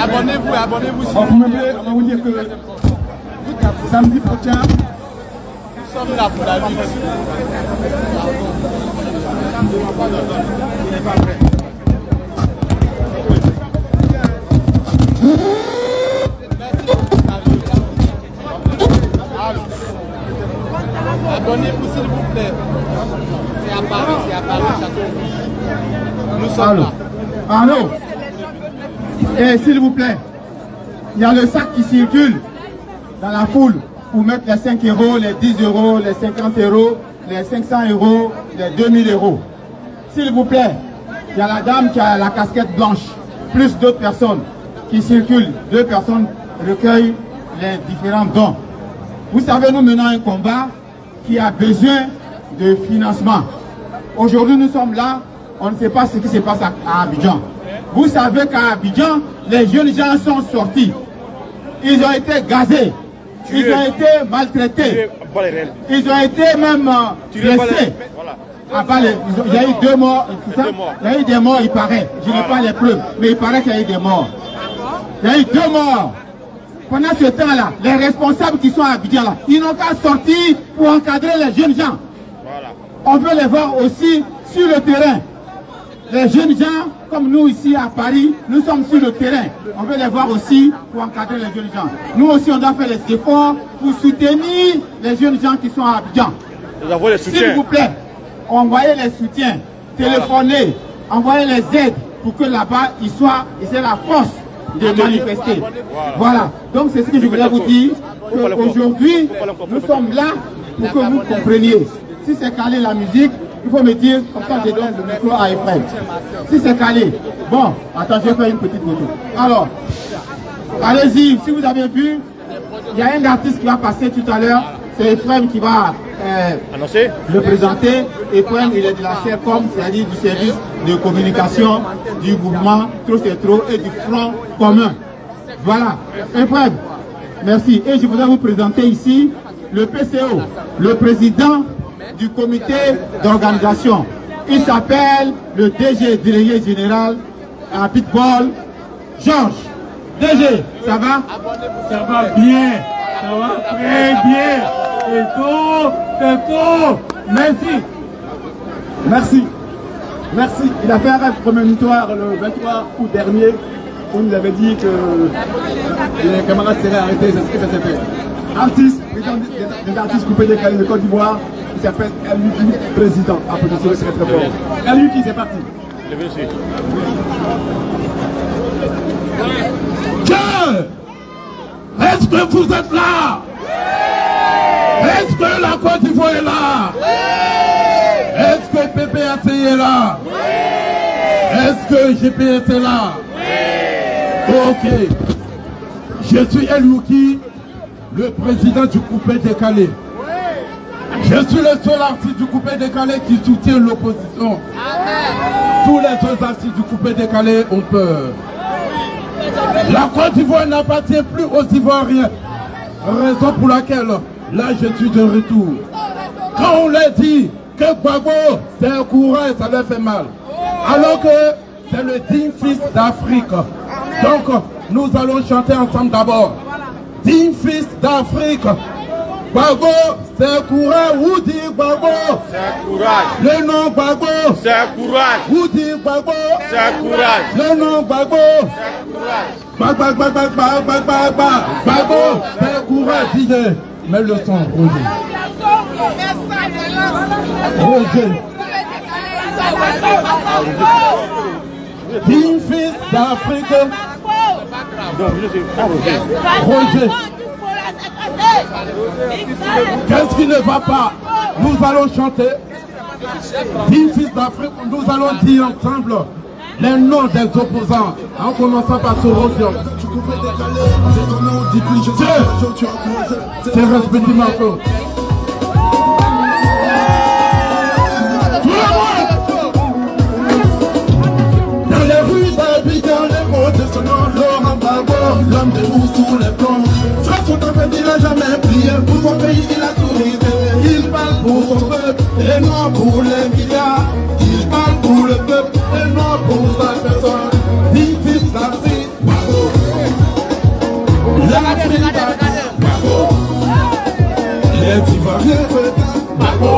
Abonnez-vous, abonnez-vous. On va vous dire que samedi prochain, nous sommes là pour la lutte. Abonnez-vous s'il vous plaît. C'est à Paris, Château. Nous sommes là. Allô? Et s'il vous plaît, il y a le sac qui circule dans la foule pour mettre les 5 euros, les 10 euros, les 50 euros, les 500 euros, les 2000 euros. S'il vous plaît, il y a la dame qui a la casquette blanche, plus d'autres personnes qui circulent. 2 personnes recueillent les différents dons. Vous savez, nous menons un combat qui a besoin de financement. Aujourd'hui, nous sommes là, on ne sait pas ce qui se passe à Abidjan. Vous savez qu'à Abidjan, les jeunes gens sont sortis. Ils ont été gazés. Ils ont été maltraités. Ils ont été même blessés. Il y a eu 2 morts. Il y a eu des morts, il paraît. Je n'ai pas les preuves, mais il paraît qu'il y a eu des morts. Il y a eu 2 morts. Pendant ce temps-là, les responsables qui sont à Abidjan, là, ils n'ont qu'à sortir pour encadrer les jeunes gens. On veut les voir aussi sur le terrain. Les jeunes gens, comme nous ici à Paris, nous sommes sur le terrain. On veut les voir aussi pour encadrer les jeunes gens. Nous aussi, on doit faire les efforts pour soutenir les jeunes gens qui sont à Abidjan. S'il vous plaît, envoyez les soutiens, téléphonez, envoyez les aides pour que là-bas, ils aient la force de manifester. Voilà. Donc, c'est ce que je voulais vous dire. Aujourd'hui, nous sommes là pour que vous compreniez. Si c'est calé la musique, il faut me dire, comme ça je donne le micro à Ephraim. Si c'est calé, bon, attends, je vais faire une petite photo. Alors, allez-y, si vous avez vu, il y a un artiste qui va passer tout à l'heure, c'est Ephraim qui va le présenter. Ephraim, il est de la CERCOM, c'est-à-dire du service de communication du mouvement Trop c'est trop et du Front commun. Voilà, Ephraim, merci. Et je voudrais vous présenter ici le PCO, le président du comité d'organisation. Il s'appelle le DG, délégué général à Pitbull, Georges. DG, ça va? Ça va bien, ça va très bien. C'est tout. Merci. Merci. Merci. Il a fait un rêve prémonitoire le 23 août dernier. On nous avait dit que les camarades seraient arrêtés. C'est ce que ça s'est fait. Artiste, président des artistes coupés décalés de Côte d'Ivoire. Il s'appelle Eluki, président. Applaudissez le très fort. Eluki, c'est parti. Est-ce que vous êtes là? Est-ce que la Côte d'Ivoire est là? Est-ce que PPAC est là? Est-ce que GPS est là? Ok. Je suis Eluki, le président du coupé décalé. Je suis le seul artiste du coupé décalé qui soutient l'opposition. Tous les autres artistes du coupé décalé ont peur. La Côte d'Ivoire n'appartient plus aux Ivoiriens. Raison pour laquelle, là, je suis de retour. Quand on leur dit que Gbagbo, c'est un courage, ça leur fait mal. Alors que c'est le digne fils d'Afrique. Donc, nous allons chanter ensemble d'abord. Digne fils d'Afrique. Gbagbo, c'est un courage. Où dit Gbagbo? C'est un courage. Le nom Gbagbo. C'est un courage. Où dit Gbagbo? C'est un courage. Le nom Gbagbo. C'est un courage. Gbagbo, c'est un courage. DJ, mets le son, Roger. Roger. Digne fils d'Afrique. Roger. Qu'est-ce qui ne va pas? Nous allons chanter. Digne fils d'Afrique, nous allons dire ensemble les noms des opposants. En commençant par ce Roger. C'est respecté ma faute. Dans les rues d'Abidjan, les mots de son nom, Laurent Gbagbo, l'homme debout sous les plombs. Frère, son peuple, il n'a jamais prié. Pour son pays, il a tout risé. Il parle pour son peuple, et non pour les milliards. Il parle pour le peuple, et non pour sa personne. Digne fils d'Afrique, Gbagbo. L'Afrique, Gbagbo. Les Ivoiriens, Gbagbo.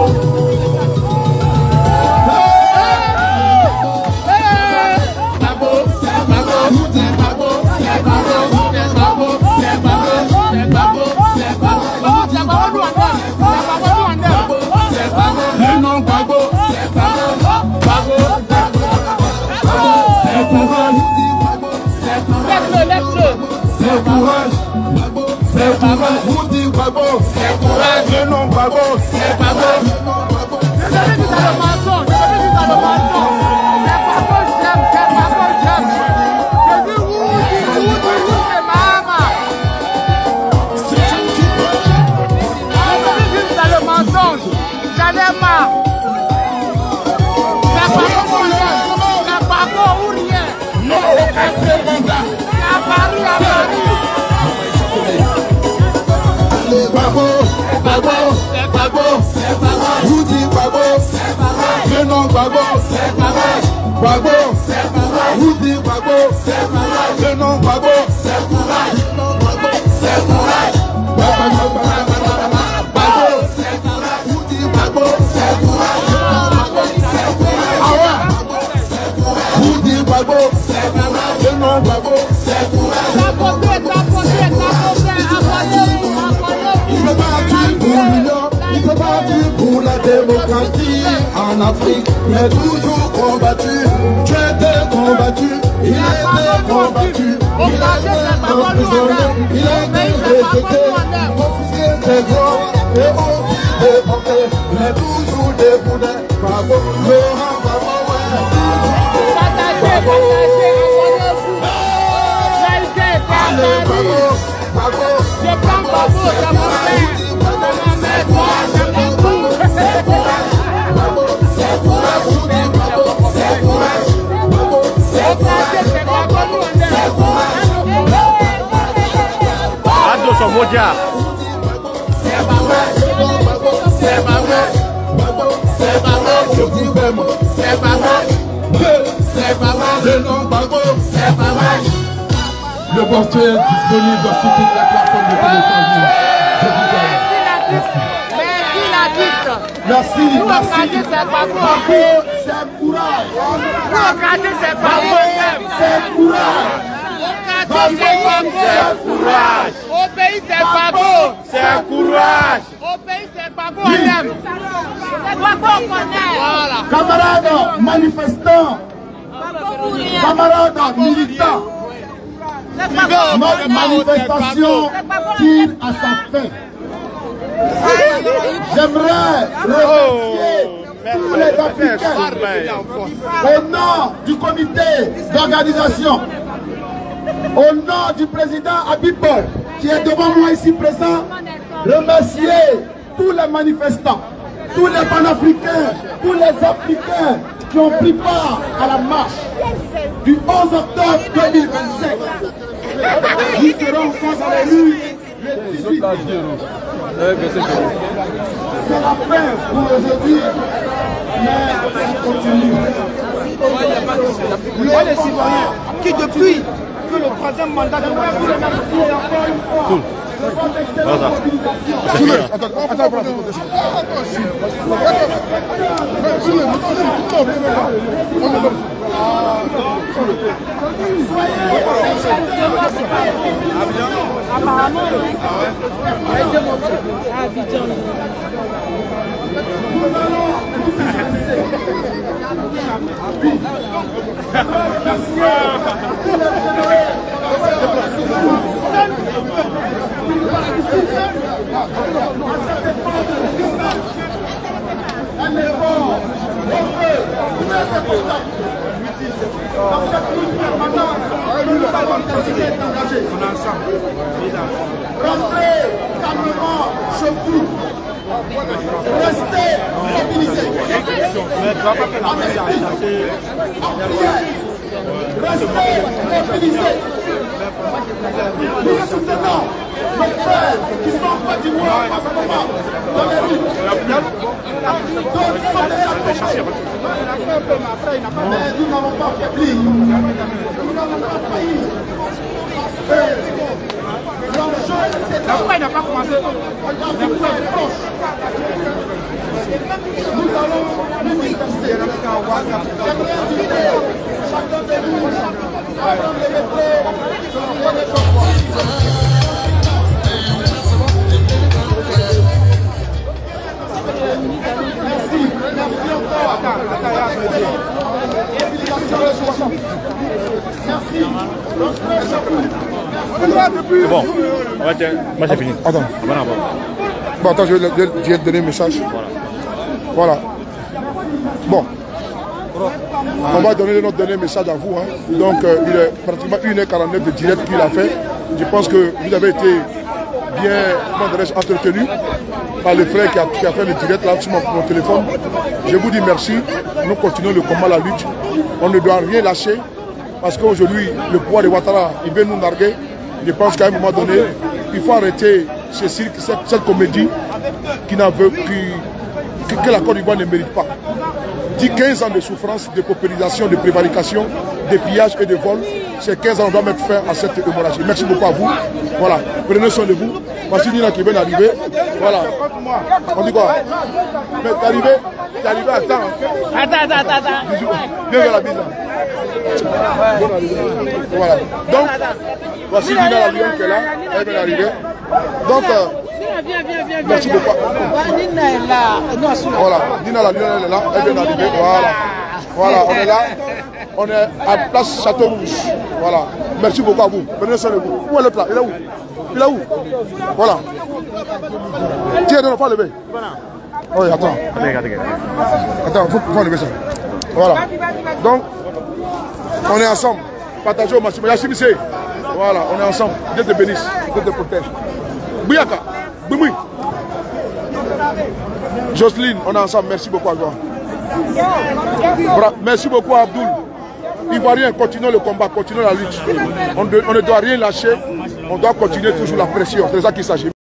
C'est courage, vous dites Gbagbo, c'est courage, le nom Gbagbo, c'est Gbagbo. Je savais que ça le mensonge, c'est Gbagbo j'aime, c'est Gbagbo j'aime. Je dis oui, c'est maman. Je savais que ça le mensonge, j'en ai marre. C'est Gbagbo ou rien. Non, à Paris, à Paris. Gbagbo, Gbagbo, c'est Gbagbo, c'est Gbagbo. Vous dites Gbagbo, c'est Gbagbo. Le nom Gbagbo, c'est Gbagbo. Gbagbo, c'est Gbagbo. Vous dites Gbagbo, c'est Gbagbo. Le nom Gbagbo, c'est Gbagbo. Gbagbo, c'est Gbagbo. Gbagbo, c'est Gbagbo. Vous dites Gbagbo, c'est Gbagbo. Ah ouais. Vous dites Gbagbo, c'est Gbagbo. Le nom Gbagbo, c'est Gbagbo. Il s'est battu pour la démocratie en Afrique. Il a toujours combattu. Tu étais combattu. Il a été combattu. Il a été emprisonné. Il a été rejeté. Refusé des droits et aussi déporté. Il est toujours debout. Bravo, Laurent Gbagbo. Allez, Gbagbo, Gbagbo. Je prends Gbagbo, ça va faire. Attention, Modia. C'est Le nom Bago, c'est courage. Le morceau est disponible sur toutes les plateformes de téléchargement. Je vous aime. Merci, merci. Bago, c'est courage. Bago, c'est courage. C'est courage. Au pays, c'est Bago. C'est courage. Au pays, c'est Bago, on aime. C'est Bago, on connaît. Voilà. Camarades manifestants, camarades militants, notre manifestation tire à sa fin. J'aimerais remercier tous les Africains au nom du comité d'organisation, au nom du président Abibol qui est devant moi ici présent, remercier tous les manifestants, tous les panafricains, tous les Africains qui ont pris part à la marche du 11 octobre 2025. Nous serons encore dans les rues le 18. C'est la fin pour aujourd'hui, mais ça continue. Les citoyens qui depuis que le troisième mandat de Cool. Rentrez calmement chez vous. Restez mobilisés. Restez mobilisés. Nous soutenons nos frères qui sont en Côte d'Ivoire dans les rues. D'autres sont déjà tombés. Mais nous n'avons pas faibli. Nous n'avons pas failli. Pourquoi il n'a pas commencé? Nous allons nous manifester. Chacun de nous, avant de Merci C'est bon. Ouais, tiens, moi c'est fini. Attends. Bon, attends, je vais te donner un message. Voilà. Bon. On va donner notre dernier message à vous. Hein. Donc, il est pratiquement 1h49 de direct qu'il a fait. Je pense que vous avez été bien, entretenu par le frère qui a fait le direct là sur mon téléphone. Je vous dis merci. Nous continuons le combat, la lutte. On ne doit rien lâcher parce qu'aujourd'hui, le pouvoir de Ouattara, il veut nous narguer. Je pense qu'à un moment donné, il faut arrêter cette comédie que la Côte d'Ivoire ne mérite pas. 15 ans de souffrance, de paupérisation, de prévarication, de pillage et de vol. Ces 15 ans, on doit mettre fin à cette hémorragie. Merci beaucoup à vous. Voilà. Prenez soin de vous. Voici Nina qui vient d'arriver. Voilà. On dit quoi? Mais t'es arrivé à temps. Attends. Viens vers la bise. Voilà. Donc, voici Nina la Lyon qui est là. Elle vient d'arriver. Donc, merci beaucoup. Nina est là. Voilà. Nina la Lyon, elle est là. Elle vient d'arriver. Voilà, on est là. On est à place Château Rouge. Voilà. Merci beaucoup à vous. Prenez soin de vous. Où est l'autre là? Il est où? Il est où? Voilà. Tiens, non, faut lever. Oui, attends. Attends, faut lever ça. Voilà. Donc, on est ensemble. Partagez au maximum. Yachimissé. Voilà, on est ensemble. Dieu te bénisse. Dieu te protège. Bouyaka. Boumoui. Jocelyne, on est ensemble. Merci beaucoup à toi. Merci beaucoup à Abdoul. Ivoiriens, continuons le combat, continuons la lutte. On ne doit rien lâcher. On doit continuer toujours la pression. C'est de ça qu'il s'agit.